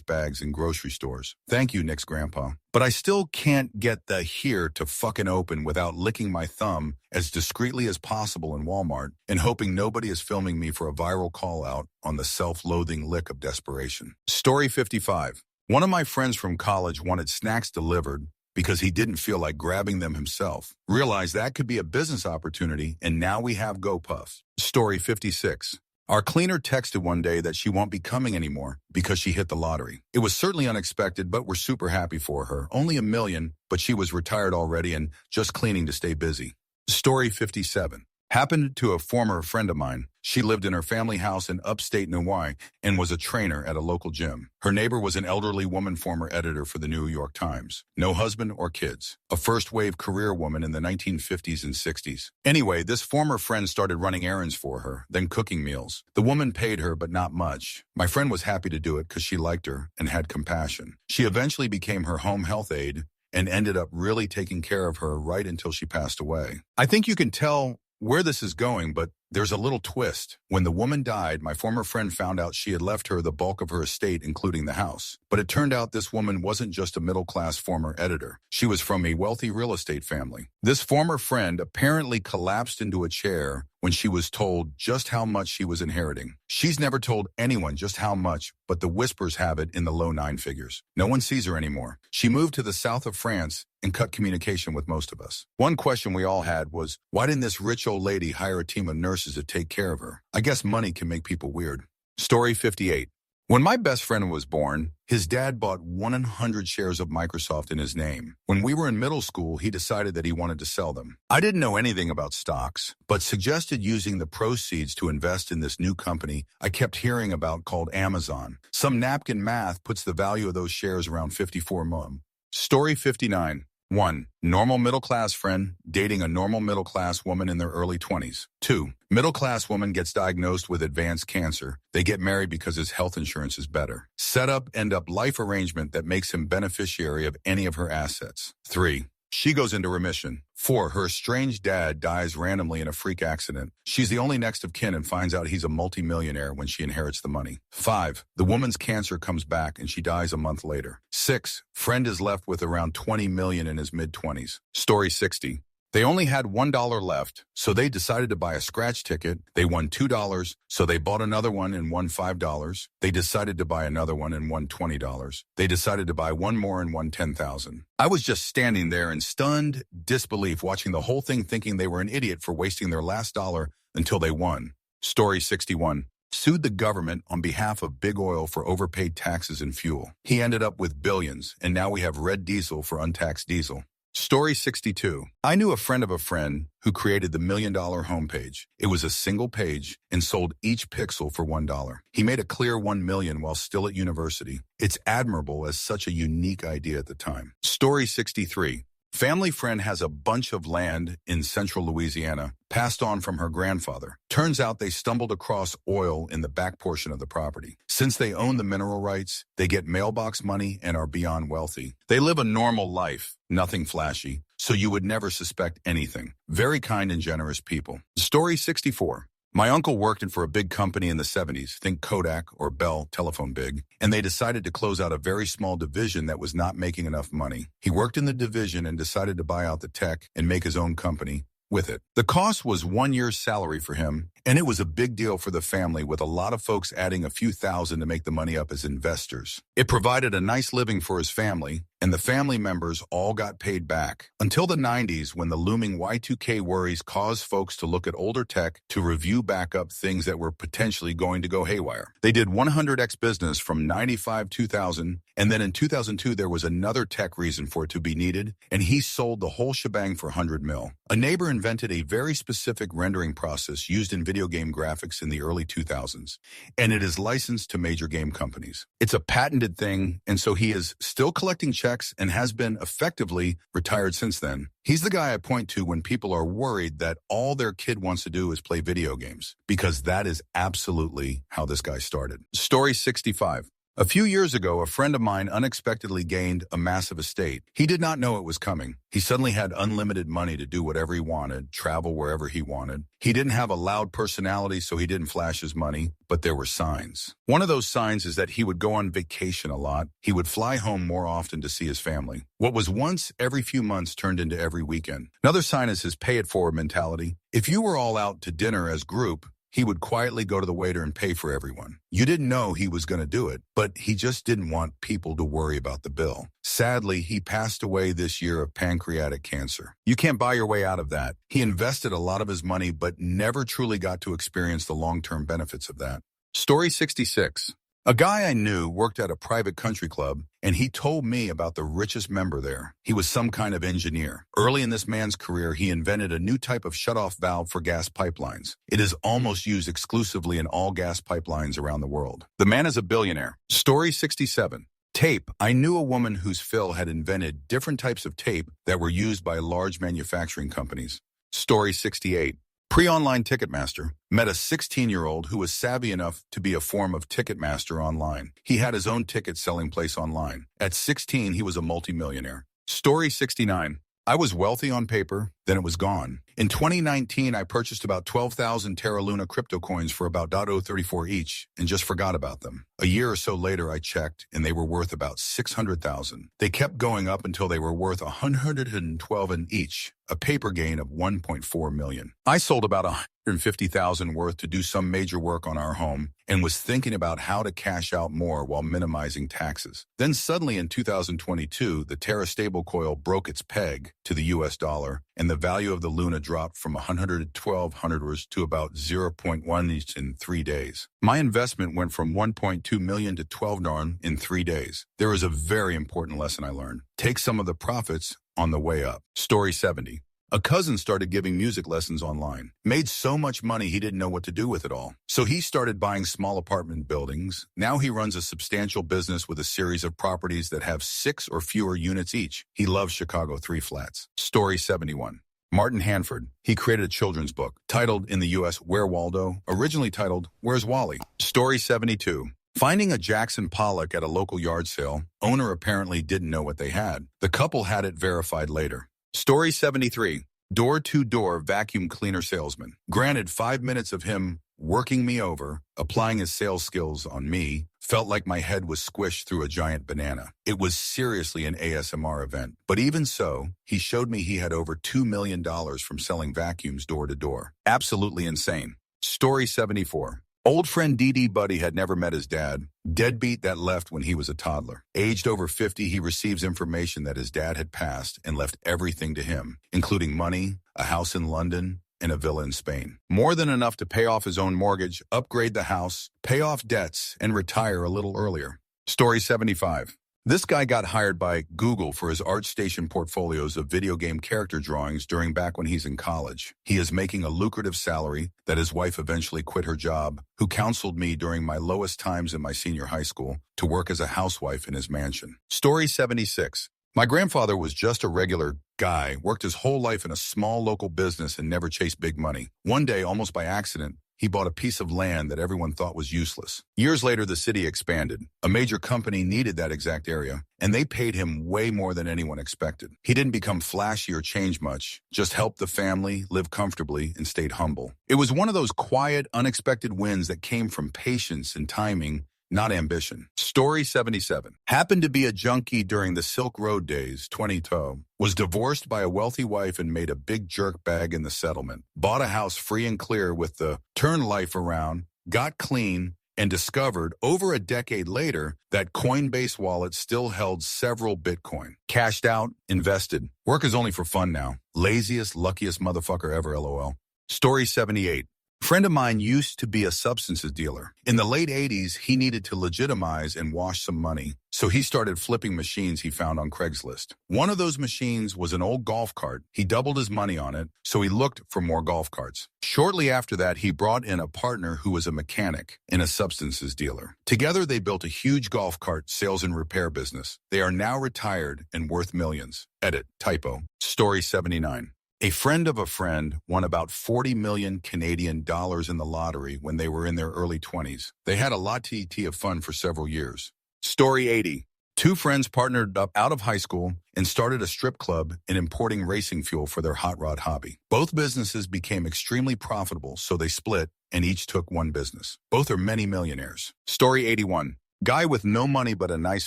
bags in grocery stores. Thank you, Nick's grandpa. But I still can't get the here to fucking open without licking my thumb as discreetly as possible in Walmart and hoping nobody is filming me for a viral call out on the self-loathing lick of desperation. Story 55. One of my friends from college wanted snacks delivered because he didn't feel like grabbing them himself. Realized that could be a business opportunity, and now we have GoPuff. Story 56. Our cleaner texted one day that she won't be coming anymore because she hit the lottery. It was certainly unexpected, but we're super happy for her. Only $1 million, but she was retired already and just cleaning to stay busy. Story 57. Happened to a former friend of mine. She lived in her family house in upstate New York and was a trainer at a local gym. Her neighbor was an elderly woman, former editor for the New York Times. No husband or kids. A first-wave career woman in the 1950s and 60s. Anyway, this former friend started running errands for her, then cooking meals. The woman paid her, but not much. My friend was happy to do it because she liked her and had compassion. She eventually became her home health aide and ended up really taking care of her right until she passed away. I think you can tell where this is going, but there's a little twist. When the woman died, my former friend found out she had left her the bulk of her estate, including the house. But it turned out this woman wasn't just a middle-class former editor. She was from a wealthy real estate family. This former friend apparently collapsed into a chair when she was told just how much she was inheriting. She's never told anyone just how much, but the whispers have it in the low 9 figures. No one sees her anymore. She moved to the south of France and cut communication with most of us. One question we all had was, why didn't this rich old lady hire a team of nurses to take care of her? I guess money can make people weird. Story 58. When my best friend was born, his dad bought 100 shares of Microsoft in his name. When we were in middle school, he decided that he wanted to sell them. I didn't know anything about stocks, but suggested using the proceeds to invest in this new company I kept hearing about called Amazon. Some napkin math puts the value of those shares around 54 million. Story 59. 1. Normal middle-class friend dating a normal middle-class woman in their early 20s. 2. Middle-class woman gets diagnosed with advanced cancer. They get married because his health insurance is better. Set up, end up life arrangement that makes him beneficiary of any of her assets. 3. She goes into remission. 4. Her estranged dad dies randomly in a freak accident. She's the only next of kin and finds out he's a multimillionaire when she inherits the money. 5. The woman's cancer comes back and she dies a month later. 6. Friend is left with around $20 million in his mid-20s. Story 60. They only had $1 left, so they decided to buy a scratch ticket. They won $2, so they bought another one and won $5. They decided to buy another one and won $20. They decided to buy one more and won $10,000. I was just standing there in stunned disbelief, watching the whole thing, thinking they were an idiot for wasting their last dollar until they won. Story 61. Sued the government on behalf of Big Oil for overpaid taxes and fuel. He ended up with billions, and now we have red diesel for untaxed diesel. Story 62. I knew a friend of a friend who created the $1 Million homepage. It was a single page and sold each pixel for $1. He made a clear $1 million while still at university. It's admirable as such a unique idea at the time. Story 63. Family friend has a bunch of land in central Louisiana, passed on from her grandfather. Turns out they stumbled across oil in the back portion of the property. Since they own the mineral rights, they get mailbox money and are beyond wealthy. They live a normal life, nothing flashy, so you would never suspect anything. Very kind and generous people. Story 64. My uncle worked for a big company in the 70s, think Kodak or Bell Telephone Big, and they decided to close out a very small division that was not making enough money. He worked in the division and decided to buy out the tech and make his own company with it. The cost was 1 year's salary for him, and it was a big deal for the family, with a lot of folks adding a few thousand to make the money up as investors. It provided a nice living for his family, and the family members all got paid back. Until the 90s, when the looming Y2K worries caused folks to look at older tech to review back up things that were potentially going to go haywire. They did 100x business from 95-2000, and then in 2002 there was another tech reason for it to be needed, and he sold the whole shebang for 100 mil. A neighbor invented a very specific rendering process used in video game graphics in the early 2000s, and it is licensed to major game companies. It's a patented thing, and so he is still collecting checks and has been effectively retired since then. He's the guy I point to when people are worried that all their kid wants to do is play video games, because that is absolutely how this guy started. Story 65. A few years ago, a friend of mine unexpectedly gained a massive estate. He did not know it was coming. He suddenly had unlimited money to do whatever he wanted, travel wherever he wanted. He didn't have a loud personality, so he didn't flash his money, but there were signs. One of those signs is that he would go on vacation a lot. He would fly home more often to see his family. What was once every few months turned into every weekend. Another sign is his pay-it-forward mentality. If you were all out to dinner as group, he would quietly go to the waiter and pay for everyone. You didn't know he was going to do it, but he just didn't want people to worry about the bill. Sadly, he passed away this year of pancreatic cancer. You can't buy your way out of that. He invested a lot of his money, but never truly got to experience the long-term benefits of that. Story 66. A guy I knew worked at a private country club, and he told me about the richest member there. He was some kind of engineer. Early in this man's career, he invented a new type of shutoff valve for gas pipelines. It is almost used exclusively in all gas pipelines around the world. The man is a billionaire. Story 67. Tape. I knew a woman whose Phil had invented different types of tape that were used by large manufacturing companies. Story 68. Pre-online Ticketmaster met a 16-year-old who was savvy enough to be a form of Ticketmaster online. He had his own ticket selling place online. At 16, he was a multimillionaire. Story 69. I was wealthy on paper, then it was gone. In 2019, I purchased about 12,000 Terra Luna crypto coins for about .034 each and just forgot about them. A year or so later, I checked, and they were worth about 600,000. They kept going up until they were worth 112 in each, a paper gain of 1.4 million. I sold about 150,000 worth to do some major work on our home and was thinking about how to cash out more while minimizing taxes. Then suddenly in 2022, the Terra stablecoin broke its peg to the US dollar, and the value of the Luna dropped from 112 hundredths to about 0.1 each in 3 days. My investment went from 1.2 million to 12 million in 3 days. There is a very important lesson I learned. Take some of the profits on the way up. Story 70. A cousin started giving music lessons online. Made so much money he didn't know what to do with it all. So he started buying small apartment buildings. Now he runs a substantial business with a series of properties that have 6 or fewer units each. He loves Chicago 3 flats. Story 71. Martin Hanford. He created a children's book titled in the U.S. Where Waldo, originally titled Where's Wally? Story 72. Finding a Jackson Pollock at a local yard sale, owner apparently didn't know what they had. The couple had it verified later. Story 73. Door-to-door vacuum cleaner salesman. Granted, 5 minutes of him working me over, applying his sales skills on me, felt like my head was squished through a giant banana. It was seriously an ASMR event. But even so, he showed me he had over $2 million from selling vacuums door to door. Absolutely insane. Story 74. Old friend D.D. Buddy had never met his dad. Deadbeat that left when he was a toddler. Aged over 50, he receives information that his dad had passed and left everything to him, including money, a house in London, and a villa in Spain. More than enough to pay off his own mortgage, upgrade the house, pay off debts, and retire a little earlier. Story 75. This guy got hired by Google for his ArtStation portfolios of video game character drawings during back when he's in college. He is making a lucrative salary that his wife eventually quit her job, who counseled me during my lowest times in my senior high school to work as a housewife in his mansion. Story 76. My grandfather was just a regular guy, worked his whole life in a small local business and never chased big money. One day, almost by accident, he bought a piece of land that everyone thought was useless. Years later, the city expanded. A major company needed that exact area, and they paid him way more than anyone expected. He didn't become flashy or change much, just helped the family, live comfortably, and stayed humble. It was one of those quiet, unexpected wins that came from patience and timing, not ambition. Story 77. Happened to be a junkie during the Silk Road days, 2012. Was divorced by a wealthy wife and made a big jerk bag in the settlement. Bought a house free and clear with the turn life around, got clean, and discovered over a decade later that Coinbase wallet still held several Bitcoin. Cashed out, invested. Work is only for fun now. Laziest, luckiest motherfucker ever, LOL. Story 78. A friend of mine used to be a substances dealer. In the late 80s, he needed to legitimize and wash some money, so he started flipping machines he found on Craigslist. One of those machines was an old golf cart. He doubled his money on it, so he looked for more golf carts. Shortly after that, he brought in a partner who was a mechanic and a substances dealer. Together, they built a huge golf cart sales and repair business. They are now retired and worth millions. Edit, typo. Story 79. A friend of a friend won about 40 million Canadian dollars in the lottery when they were in their early 20s. They had a lot of fun for several years. Story 80. Two friends partnered up out of high school and started a strip club and importing racing fuel for their hot rod hobby. Both businesses became extremely profitable, so they split and each took one business. Both are many millionaires. Story 81. Guy with no money but a nice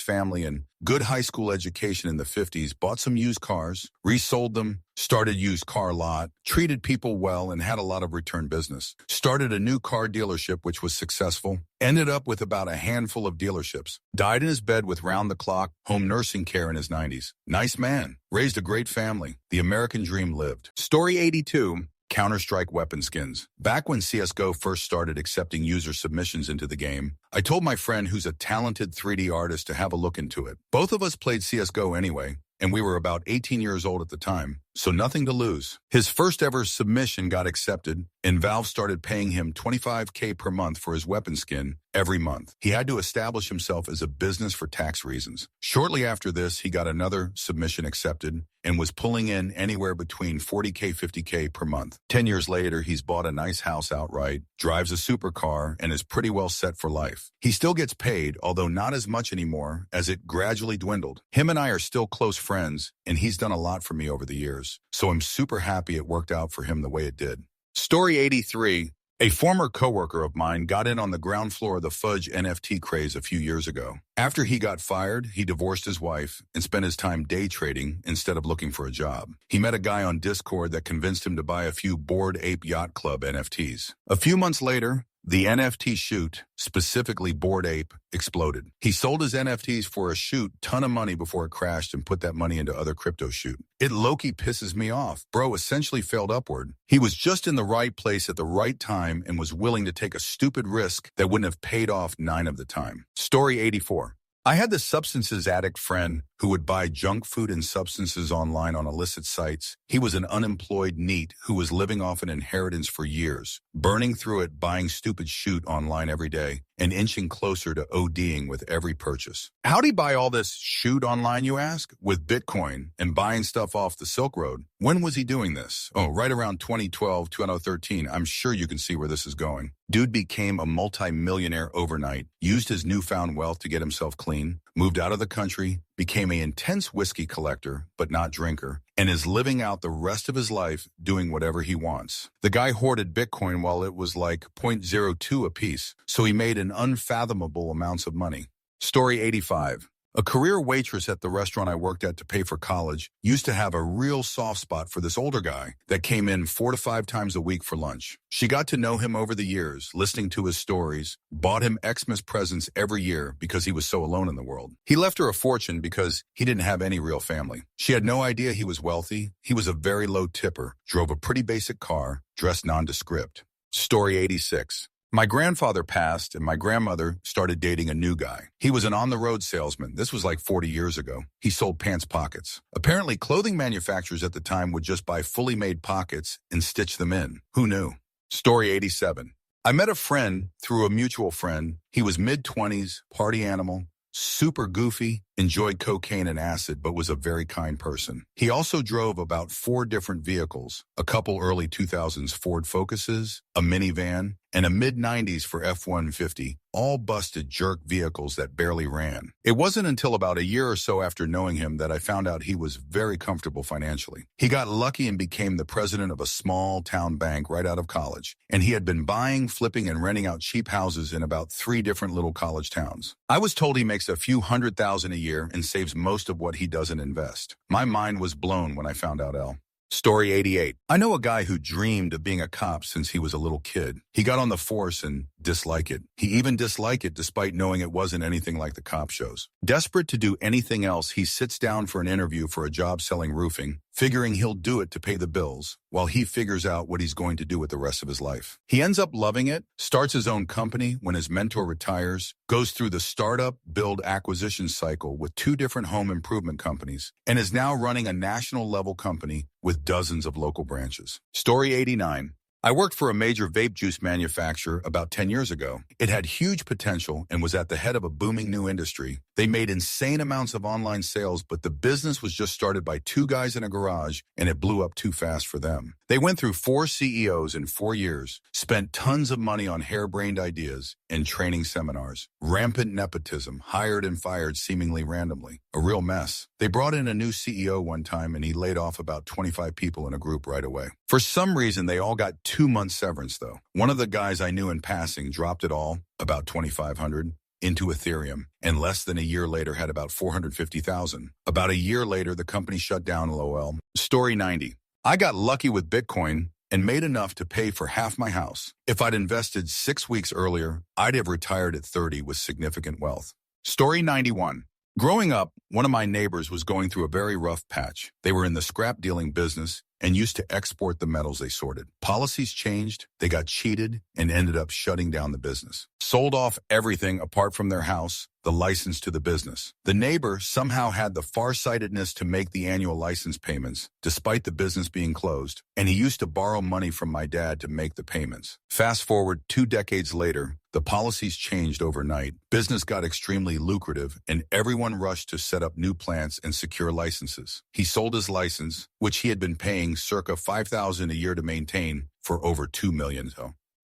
family and good high school education in the 50s bought some used cars, resold them, started used car lot, treated people well, and had a lot of return business. Started a new car dealership, which was successful. Ended up with about a handful of dealerships. Died in his bed with round-the-clock home nursing care in his 90s. Nice man. Raised a great family. The American dream lived. Story 82. Counter-Strike weapon skins. Back when CSGO first started accepting user submissions into the game, I told my friend who's a talented 3D artist to have a look into it. Both of us played CSGO anyway, and we were about 18 years old at the time, so nothing to lose. His first ever submission got accepted, and Valve started paying him $25K per month for his weapon skin every month. He had to establish himself as a business for tax reasons. Shortly after this, he got another submission accepted and was pulling in anywhere between $40K, $50K per month. 10 years later, he's bought a nice house outright, drives a supercar, and is pretty well set for life. He still gets paid, although not as much anymore as it gradually dwindled. Him and I are still close friends, and he's done a lot for me over the years. So I'm super happy it worked out for him the way it did. Story 83. A former coworker of mine got in on the ground floor of the Fudge NFT craze a few years ago. After he got fired, he divorced his wife and spent his time day trading instead of looking for a job. He met a guy on Discord that convinced him to buy a few Bored Ape Yacht Club NFTs. A few months later, the NFT shoot, specifically Bored Ape, exploded. He sold his NFTs for a shoot ton of money before it crashed and put that money into other crypto shoot. It low-key pisses me off. Bro essentially failed upward. He was just in the right place at the right time and was willing to take a stupid risk that wouldn't have paid off 9 of the time. Story 84. I had this substances addict friend who would buy junk food and substances online on illicit sites. He was an unemployed NEET who was living off an inheritance for years, burning through it, buying stupid shoot online every day, and inching closer to ODing with every purchase. How'd he buy all this shoot online, you ask? With Bitcoin and buying stuff off the Silk Road. When was he doing this? Oh, right around 2012, 2013. I'm sure you can see where this is going. Dude became a multi-millionaire overnight, used his newfound wealth to get himself clean, moved out of the country, became an intense whiskey collector, but not drinker, and is living out the rest of his life doing whatever he wants. The guy hoarded Bitcoin while it was like 0.02 a piece, so he made an unfathomable amounts of money. Story 85. A career waitress at the restaurant I worked at to pay for college used to have a real soft spot for this older guy that came in 4 to 5 times a week for lunch. She got to know him over the years, listening to his stories, bought him Xmas presents every year because he was so alone in the world. He left her a fortune because he didn't have any real family. She had no idea he was wealthy. He was a very low tipper, drove a pretty basic car, dressed nondescript. Story 86. My grandfather passed and my grandmother started dating a new guy. He was an on-the-road salesman. This was like 40 years ago. He sold pants pockets. Apparently, clothing manufacturers at the time would just buy fully made pockets and stitch them in. Who knew? Story 87. I met a friend through a mutual friend. He was mid-20s, party animal, super goofy, enjoyed cocaine and acid, but was a very kind person. He also drove about 4 different vehicles, a couple early 2000s Ford Focuses, a minivan, and a mid-90s for F-150, all busted jerk vehicles that barely ran. It wasn't until about a year or so after knowing him that I found out he was very comfortable financially. He got lucky and became the president of a small-town bank right out of college, and he had been buying, flipping, and renting out cheap houses in about 3 different little college towns. I was told he makes a few $100,000 a year and saves most of what he doesn't invest. My mind was blown when I found out L. Story 88. I know a guy who dreamed of being a cop since he was a little kid. He got on the force and disliked it. He even disliked it despite knowing it wasn't anything like the cop shows. Desperate to do anything else, he sits down for an interview for a job selling roofing, figuring he'll do it to pay the bills, while he figures out what he's going to do with the rest of his life. He ends up loving it, starts his own company when his mentor retires, goes through the startup, build, acquisition cycle with 2 different home improvement companies, and is now running a national-level company with dozens of local branches. Story 89. I worked for a major vape juice manufacturer about 10 years ago. It had huge potential and was at the head of a booming new industry. They made insane amounts of online sales, but the business was just started by 2 guys in a garage, and it blew up too fast for them. They went through 4 CEOs in 4 years, spent tons of money on harebrained ideas and training seminars, rampant nepotism, hired and fired seemingly randomly, a real mess. They brought in a new CEO one time, and he laid off about 25 people in a group right away. For some reason, they all got 2-month severance, though. One of the guys I knew in passing dropped it all, about 2,500, into Ethereum, and less than a year later had about 450,000. About a year later, the company shut down, LOL. Story 90. I got lucky with Bitcoin and made enough to pay for half my house. If I'd invested 6 weeks earlier, I'd have retired at 30 with significant wealth. Story 91. Growing up, one of my neighbors was going through a very rough patch. They were in the scrap dealing business and used to export the metals they sorted. Policies changed, they got cheated, and ended up shutting down the business. Sold off everything apart from their house, the license to the business. The neighbor somehow had the farsightedness to make the annual license payments, despite the business being closed, and he used to borrow money from my dad to make the payments. Fast forward 2 decades later, the policies changed overnight. Business got extremely lucrative, and everyone rushed to set up new plants and secure licenses. He sold his license, which he had been paying circa $5,000 a year to maintain, for over $2 million.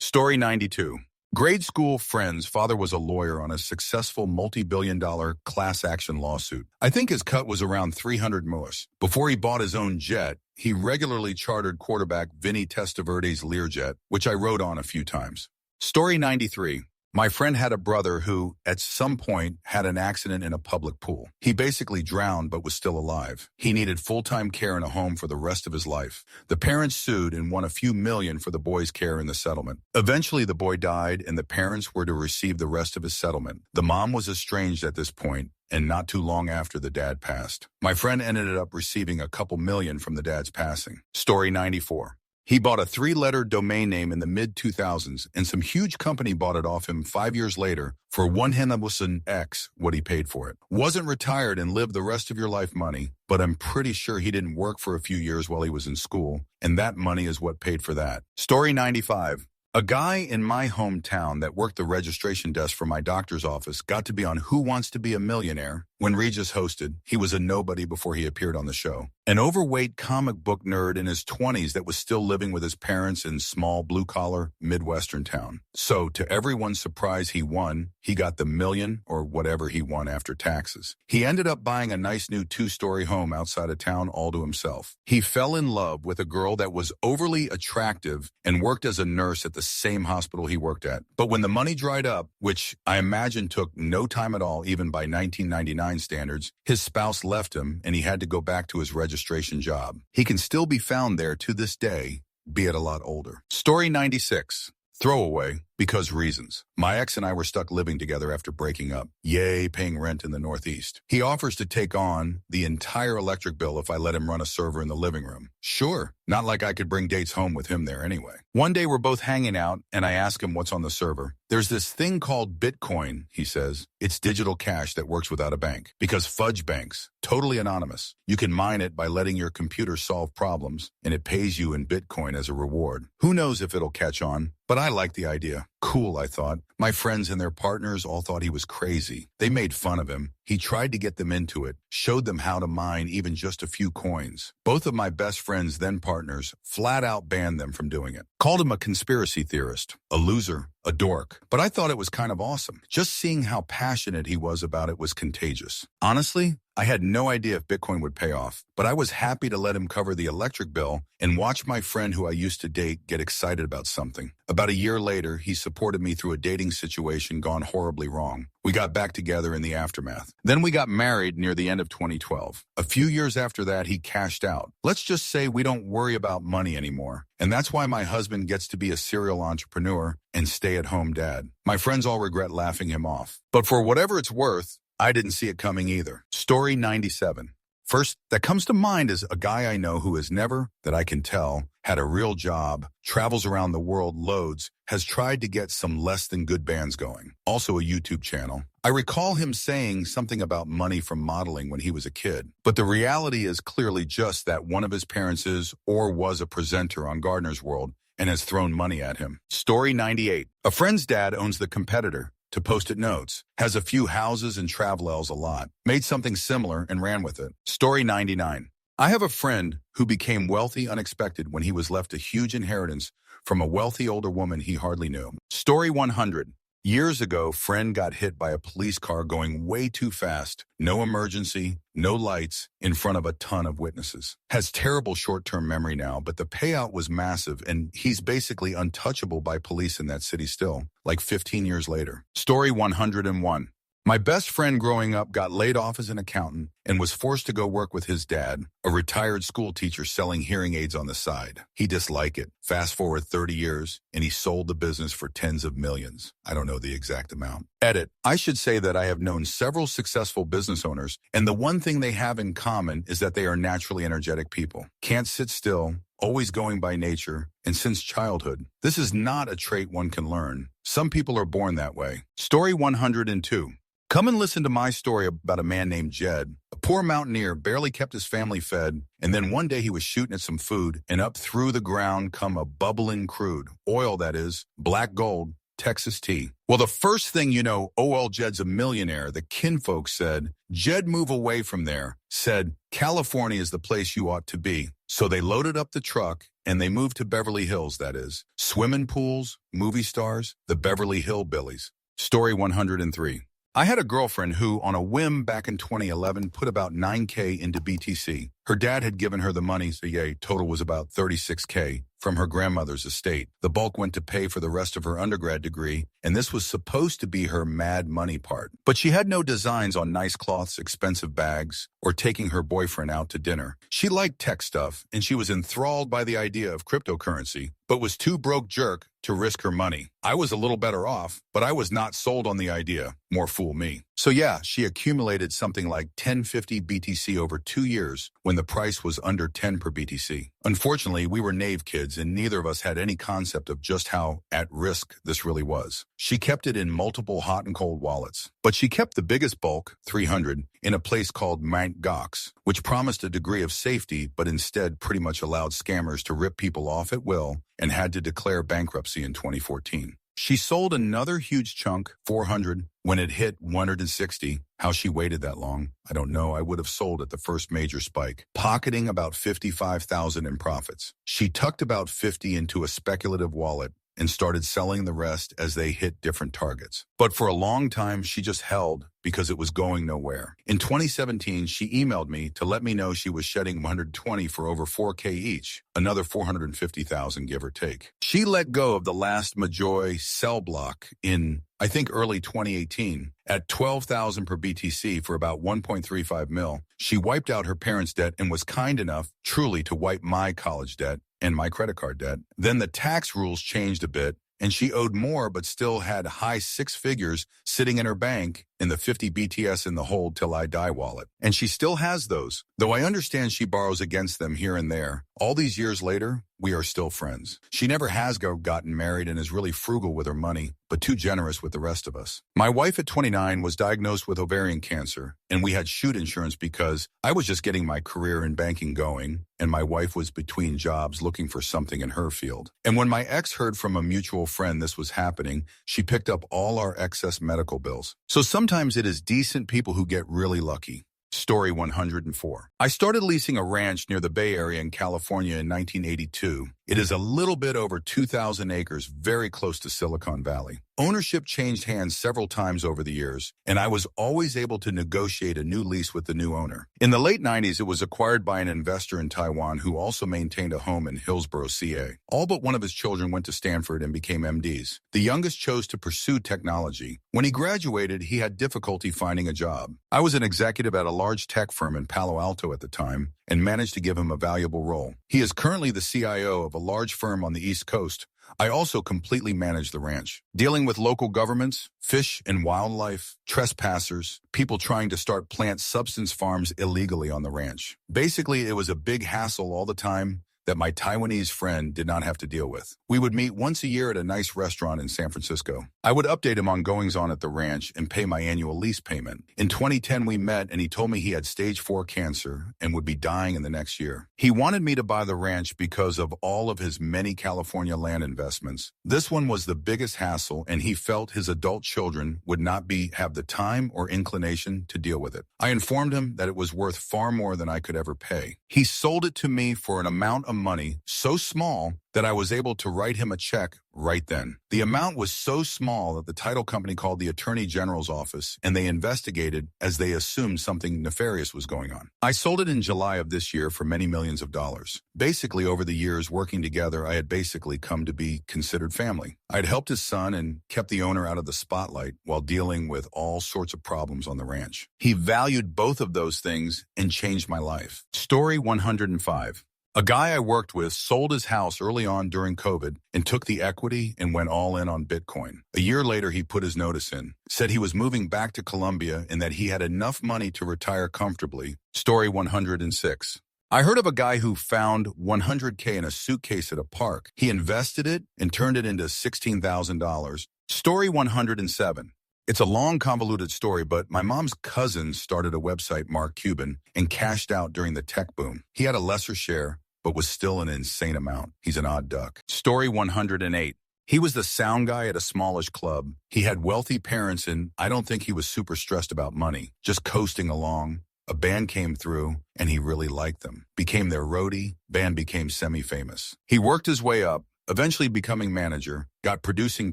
Story 92. Grade school friend's father was a lawyer on a successful multi-billion-dollar class action lawsuit. I think his cut was around 300 million. Before he bought his own jet, he regularly chartered quarterback Vinny Testaverde's Learjet, which I rode on a few times. Story 93. My friend had a brother who, at some point, had an accident in a public pool. He basically drowned but was still alive. He needed full-time care in a home for the rest of his life. The parents sued and won a few million for the boy's care in the settlement. Eventually, the boy died, and the parents were to receive the rest of his settlement. The mom was estranged at this point, and not too long after the dad passed. My friend ended up receiving a couple million from the dad's passing. Story 94. He bought a 3-letter domain name in the mid-2000s, and some huge company bought it off him 5 years later for $100,000x what he paid for it. Wasn't retired and lived the rest of your life money, but I'm pretty sure he didn't work for a few years while he was in school, and that money is what paid for that. Story 95. A guy in my hometown that worked the registration desk for my doctor's office got to be on Who Wants to Be a Millionaire when Regis hosted. He was a nobody before he appeared on the show. An overweight comic book nerd in his 20s that was still living with his parents in small blue-collar Midwestern town. So, to everyone's surprise, he won. He got the million or whatever he won after taxes. He ended up buying a nice new 2-story home outside of town all to himself. He fell in love with a girl that was overly attractive and worked as a nurse at the same hospital he worked at. But when the money dried up, which I imagine took no time at all even by 1999 standards, his spouse left him and he had to go back to his registration job. He can still be found there to this day, be it a lot older. Story 96. Throwaway, because reasons. My ex and I were stuck living together after breaking up. Yay, paying rent in the Northeast. He offers to take on the entire electric bill if I let him run a server in the living room. Sure, not like I could bring dates home with him there anyway. One day we're both hanging out and I ask him what's on the server. There's this thing called Bitcoin, he says. It's digital cash that works without a bank. Because fudge banks, totally anonymous. You can mine it by letting your computer solve problems, and it pays you in Bitcoin as a reward. Who knows if it'll catch on, but I like the idea. Cool, I thought. My friends and their partners all thought he was crazy. They made fun of him. He tried to get them into it, showed them how to mine even just a few coins. Both of my best friends, then partners, flat out banned them from doing it. Called him a conspiracy theorist, a loser, a dork. But I thought it was kind of awesome. Just seeing how passionate he was about it was contagious. Honestly, I had no idea if Bitcoin would pay off, but I was happy to let him cover the electric bill and watch my friend who I used to date get excited about something. About a year later, he supported me through a dating situation gone horribly wrong. We got back together in the aftermath. Then we got married near the end of 2012. A few years after that, he cashed out. Let's just say we don't worry about money anymore. And that's why my husband gets to be a serial entrepreneur and stay-at-home dad. My friends all regret laughing him off. But for whatever it's worth, I didn't see it coming either. Story 97. First, that comes to mind is a guy I know who has never, that I can tell, had a real job, travels around the world loads, has tried to get some less than good bands going. Also a YouTube channel. I recall him saying something about money from modeling when he was a kid. But the reality is clearly just that one of his parents is or was a presenter on Gardner's World and has thrown money at him. Story 98. A friend's dad owns The Competitor to Post-it Notes, has a few houses and travels a lot, made something similar and ran with it. Story 99. I have a friend who became wealthy unexpected when he was left a huge inheritance from a wealthy older woman he hardly knew. Story 100. Years ago, friend got hit by a police car going way too fast. No emergency, no lights, in front of a ton of witnesses. Has terrible short-term memory now, but the payout was massive, and he's basically untouchable by police in that city still, like 15 years later. Story 101. My best friend growing up got laid off as an accountant and was forced to go work with his dad, a retired school teacher selling hearing aids on the side. He disliked it. Fast forward 30 years, and he sold the business for tens of millions. I don't know the exact amount. Edit. I should say that I have known several successful business owners, and the one thing they have in common is that they are naturally energetic people. Can't sit still, always going by nature, and since childhood. This is not a trait one can learn. Some people are born that way. Story 102. Come and listen to my story about a man named Jed. A poor mountaineer barely kept his family fed, and then one day he was shooting at some food, and up through the ground come a bubbling crude, oil that is, black gold, Texas tea. Well, the first thing you know, Jed's a millionaire. The kinfolk said, Jed, move away from there. Said, California is the place you ought to be. So they loaded up the truck, and they moved to Beverly Hills, that is. Swimming pools, movie stars, the Beverly Hillbillies. Story 103. I had a girlfriend who, on a whim back in 2011, put about $9K into BTC. Her dad had given her the money, so total was about $36K from her grandmother's estate. The bulk went to pay for the rest of her undergrad degree, and this was supposed to be her mad money part. But she had no designs on nice cloths, expensive bags, or taking her boyfriend out to dinner. She liked tech stuff, and she was enthralled by the idea of cryptocurrency, but was too broke jerk to risk her money. I was a little better off, but I was not sold on the idea. More fool me. So she accumulated something like 1050 BTC over 2 years when the price was under 10 per BTC. Unfortunately, we were naive kids and neither of us had any concept of just how at risk this really was. She kept it in multiple hot and cold wallets, but she kept the biggest bulk, 300, in a place called Mt. Gox, which promised a degree of safety but instead pretty much allowed scammers to rip people off at will and had to declare bankruptcy in 2014. She sold another huge chunk, 400, when it hit 160. How she waited that long, I don't know. I would have sold at the first major spike, pocketing about $55,000 in profits. She tucked about 50 into a speculative wallet and started selling the rest as they hit different targets. But for a long time, she just held because it was going nowhere. In 2017, she emailed me to let me know she was shedding 120 for over 4K each, another 450,000 give or take. She let go of the last Majoy sell block in, I think, early 2018 at 12,000 per BTC for about 1.35 mil. She wiped out her parents' debt and was kind enough, truly, to wipe my college debt and my credit card debt. Then the tax rules changed a bit, and she owed more but still had high six figures sitting in her bank in the 50 BTS in the hold till I die wallet. And she still has those, though I understand she borrows against them here and there. All these years later, we are still friends. She never has gotten married and is really frugal with her money, but too generous with the rest of us. My wife at 29 was diagnosed with ovarian cancer, and we had shoot insurance because I was just getting my career in banking going, and my wife was between jobs looking for something in her field. And when my ex heard from a mutual friend this was happening, she picked up all our excess medical bills. So sometimes it is decent people who get really lucky. Story 104. I started leasing a ranch near the Bay Area in California in 1982. It is a little bit over 2,000 acres, very close to Silicon Valley. Ownership changed hands several times over the years, and I was always able to negotiate a new lease with the new owner. In the late 90s, it was acquired by an investor in Taiwan who also maintained a home in Hillsborough, CA. All but one of his children went to Stanford and became MDs. The youngest chose to pursue technology. When he graduated, he had difficulty finding a job. I was an executive at a large tech firm in Palo Alto at the time and managed to give him a valuable role. He is currently the CIO of a large firm on the East Coast. I also completely manage the ranch, dealing with local governments, fish and wildlife, trespassers, people trying to start plant substance farms illegally on the ranch. Basically, it was a big hassle all the time that my Taiwanese friend did not have to deal with. We would meet once a year at a nice restaurant in San Francisco. I would update him on goings-on at the ranch and pay my annual lease payment. In 2010, we met and he told me he had stage 4 cancer and would be dying in the next year. He wanted me to buy the ranch because of all of his many California land investments. This one was the biggest hassle, and he felt his adult children would not have the time or inclination to deal with it. I informed him that it was worth far more than I could ever pay. He sold it to me for an amount of money so small that I was able to write him a check right then. The amount was so small that the title company called the Attorney General's office, and they investigated as they assumed something nefarious was going on. I sold it in July of this year for many millions of dollars. Basically, over the years working together, I had basically come to be considered family. I had helped his son and kept the owner out of the spotlight while dealing with all sorts of problems on the ranch. He valued both of those things and changed my life. Story 105. A guy I worked with sold his house early on during COVID and took the equity and went all in on Bitcoin. A year later, he put his notice in, said he was moving back to Colombia and that he had enough money to retire comfortably. Story 106. I heard of a guy who found $100K in a suitcase at a park. He invested it and turned it into $16,000. Story 107. It's a long, convoluted story, but my mom's cousin started a website, Mark Cuban, and cashed out during the tech boom. He had a lesser share, but was still an insane amount. He's an odd duck. Story 108. He was the sound guy at a smallish club. He had wealthy parents, and I don't think he was super stressed about money, just coasting along. A band came through, and he really liked them. Became their roadie, band became semi-famous. He worked his way up, eventually becoming manager, got producing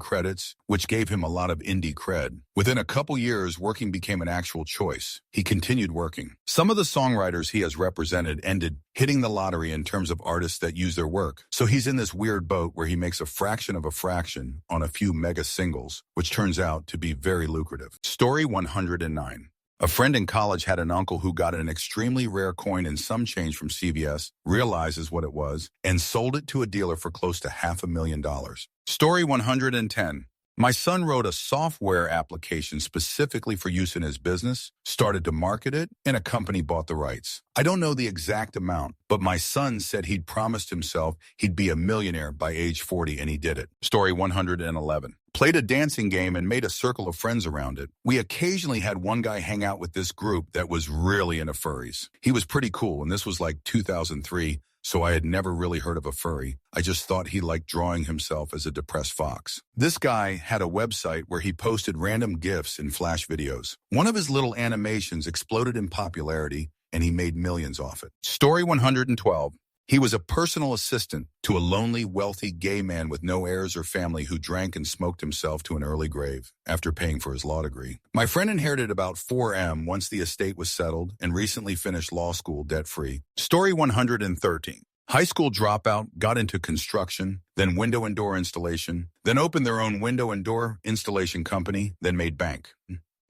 credits, which gave him a lot of indie cred. Within a couple years, working became an actual choice. He continued working. Some of the songwriters he has represented ended hitting the lottery in terms of artists that use their work. So he's in this weird boat where he makes a fraction of a fraction on a few mega singles, which turns out to be very lucrative. Story 109. A friend in college had an uncle who got an extremely rare coin and some change from CVS, realizes what it was, and sold it to a dealer for close to $500,000. Story 110. My son wrote a software application specifically for use in his business, started to market it, and a company bought the rights. I don't know the exact amount, but my son said he'd promised himself he'd be a millionaire by age 40, and he did it. Story 111. Played a dancing game and made a circle of friends around it. We occasionally had one guy hang out with this group that was really into furries. He was pretty cool, and this was like 2003, so I had never really heard of a furry. I just thought he liked drawing himself as a depressed fox. This guy had a website where he posted random GIFs and flash videos. One of his little animations exploded in popularity, and he made millions off it. Story 112. He was a personal assistant to a lonely, wealthy gay man with no heirs or family who drank and smoked himself to an early grave after paying for his law degree. My friend inherited about 4M once the estate was settled and recently finished law school debt-free. Story 113. High school dropout, got into construction, then window and door installation, then opened their own window and door installation company, then made bank.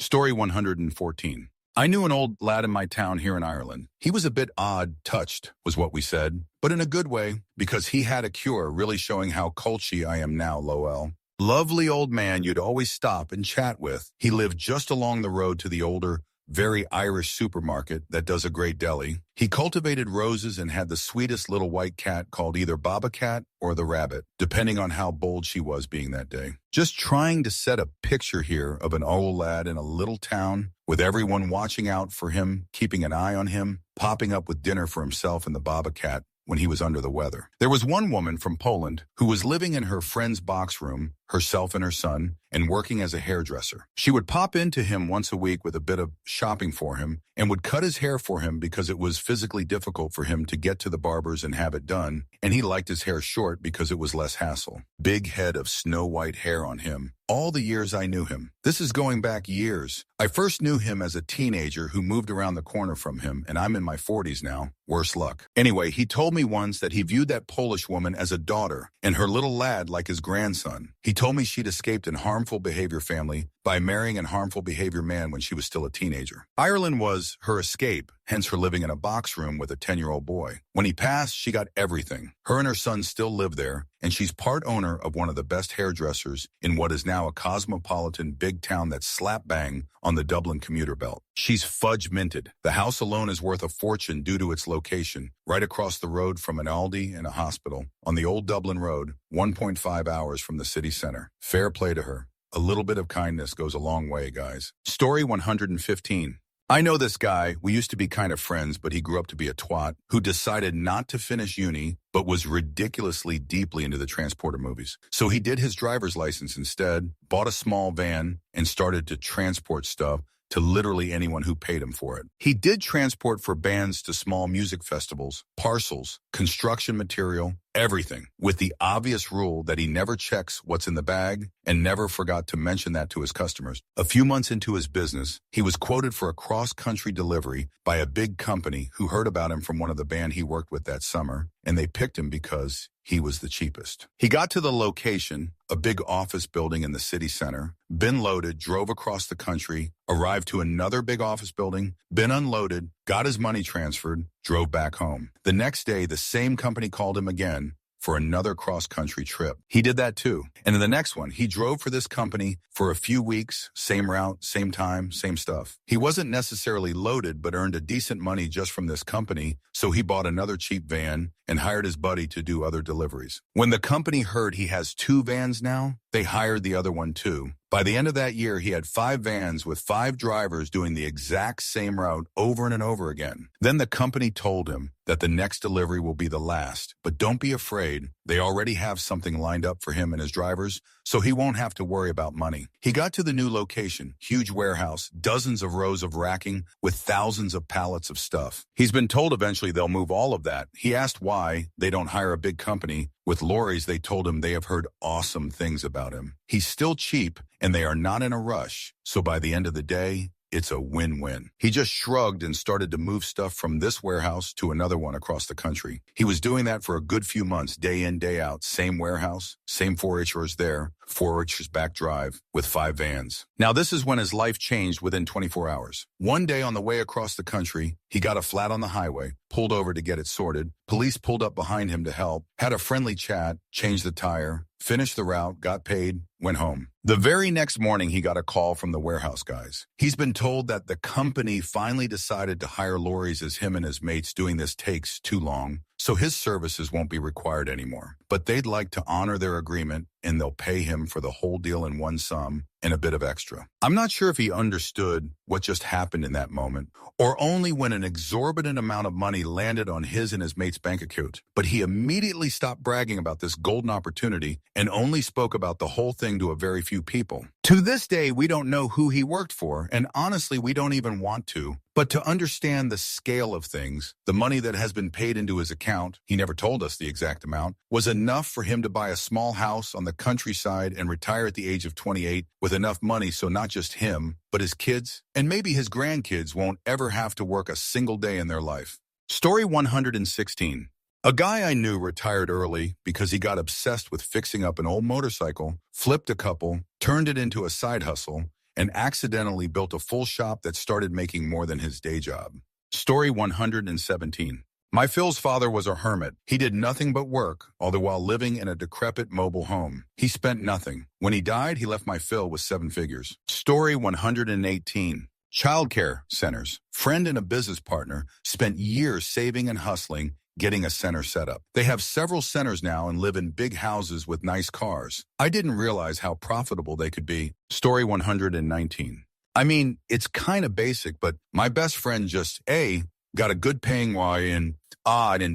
Story 114. I knew an old lad in my town here in Ireland. He was a bit odd, touched, was what we said, but in a good way, because he had a cure really showing how culty I am now, lol. Lovely old man you'd always stop and chat with. He lived just along the road to the older, very Irish supermarket that does a great deli. He cultivated roses and had the sweetest little white cat called either Baba Cat or the Rabbit, depending on how bold she was being that day. Just trying to set a picture here of an old lad in a little town with everyone watching out for him, keeping an eye on him, popping up with dinner for himself and the Baba Cat when he was under the weather. There was one woman from Poland who was living in her friend's box room, herself and her son, and working as a hairdresser. She would pop into him once a week with a bit of shopping for him and would cut his hair for him because it was physically difficult for him to get to the barbers and have it done, and he liked his hair short because it was less hassle. Big head of snow-white hair on him. All the years I knew him. This is going back years. I first knew him as a teenager who moved around the corner from him, and I'm in my 40s now. Worse luck. Anyway, he told me once that he viewed that Polish woman as a daughter and her little lad like his grandson. He told me she'd escaped an harmful behavior family by marrying an harmful behavior man when she was still a teenager. Ireland was her escape, hence her living in a box room with a 10-year-old boy. When he passed, she got everything. Her and her son still live there, and she's part owner of one of the best hairdressers in what is now a cosmopolitan big town that's slap bang on the Dublin commuter belt. She's fudge minted. The house alone is worth a fortune due to its location, right across the road from an Aldi and a hospital, on the old Dublin road, 1.5 hours from the city center. Fair play to her. A little bit of kindness goes a long way, guys. Story 115. I know this guy. We used to be kind of friends, but he grew up to be a twat who decided not to finish uni, but was ridiculously deeply into the transporter movies. So he did his driver's license instead, bought a small van, and started to transport stuff to literally anyone who paid him for it. He did transport for bands to small music festivals, parcels, construction material, everything, with the obvious rule that he never checks what's in the bag and never forgot to mention that to his customers. A few months into his business, he was quoted for a cross-country delivery by a big company who heard about him from one of the band he worked with that summer, and they picked him because he was the cheapest. He got to the location, a big office building in the city center, been loaded, drove across the country, arrived to another big office building, been unloaded, got his money transferred, drove back home. The next day, the same company called him again for another cross-country trip. He did that too. And in the next one, he drove for this company for a few weeks, same route, same time, same stuff. He wasn't necessarily loaded, but earned a decent money just from this company, so he bought another cheap van and hired his buddy to do other deliveries. When the company heard he has 2 vans now, they hired the other one too. By the end of that year, he had 5 vans with 5 drivers doing the exact same route over and over again. Then the company told him that the next delivery will be the last, but don't be afraid. They already have something lined up for him and his drivers, so he won't have to worry about money. He got to the new location, huge warehouse, dozens of rows of racking with thousands of pallets of stuff. He's been told eventually they'll move all of that. He asked why they don't hire a big company. With lorries, they told him they have heard awesome things about him. He's still cheap, and they are not in a rush, so by the end of the day, it's a win-win. He just shrugged and started to move stuff from this warehouse to another one across the country. He was doing that for a good few months, day in, day out. Same warehouse, same 4-Hers there, 4-Hers back drive with 5 vans. Now this is when his life changed within 24 hours. One day on the way across the country, he got a flat on the highway, pulled over to get it sorted. Police pulled up behind him to help, had a friendly chat, changed the tire, finished the route, got paid, went home. The very next morning, he got a call from the warehouse guys. He's been told that the company finally decided to hire lorries as him and his mates doing this takes too long, so his services won't be required anymore. But they'd like to honor their agreement, and they'll pay him for the whole deal in one sum and a bit of extra. I'm not sure if he understood what just happened in that moment, or only when an exorbitant amount of money landed on his and his mate's bank account. But he immediately stopped bragging about this golden opportunity and only spoke about the whole thing to a very few people. To this day, we don't know who he worked for, and honestly, we don't even want to. But to understand the scale of things, the money that has been paid into his account, he never told us the exact amount, was enough for him to buy a small house on the countryside and retire at the age of 28 with enough money so not just him, but his kids, and maybe his grandkids won't ever have to work a single day in their life. Story 116. A guy I knew retired early because he got obsessed with fixing up an old motorcycle, flipped a couple, turned it into a side hustle, and accidentally built a full shop that started making more than his day job. Story 117. My Phil's father was a hermit. He did nothing but work, all the while living in a decrepit mobile home. He spent nothing. When he died, he left my Phil with 7 figures. Story 118. Childcare centers. Friend and a business partner spent years saving and hustling, getting a center set up. They have several centers now and live in big houses with nice cars. I didn't realize how profitable they could be. Story 119. I mean, it's kind of basic, but my best friend just A, got a good paying Y and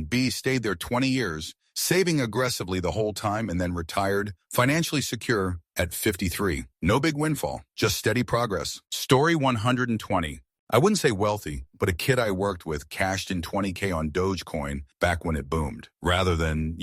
B, stayed there 20 years, saving aggressively the whole time and then retired, financially secure at 53. No big windfall, just steady progress. Story 120. I wouldn't say wealthy, but a kid I worked with cashed in 20K on Dogecoin back when it boomed. Rather than,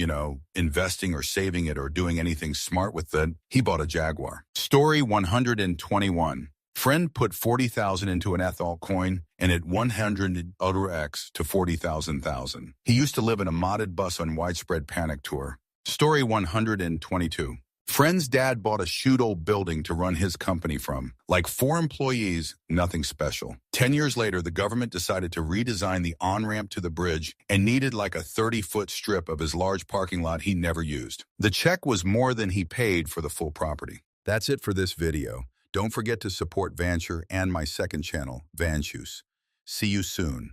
investing or saving it or doing anything smart with it, he bought a Jaguar. Story 121. Friend put 40,000 into an ethyl coin and it 100x to 40,000. He used to live in a modded bus on widespread panic tour. Story 122. Friend's dad bought a shoot old building to run his company from. Like 4 employees, nothing special. 10 years later, the government decided to redesign the on-ramp to the bridge and needed like a 30-foot strip of his large parking lot he never used. The check was more than he paid for the full property. That's it for this video. Don't forget to support Vancher and my second channel, Vanchus. See you soon.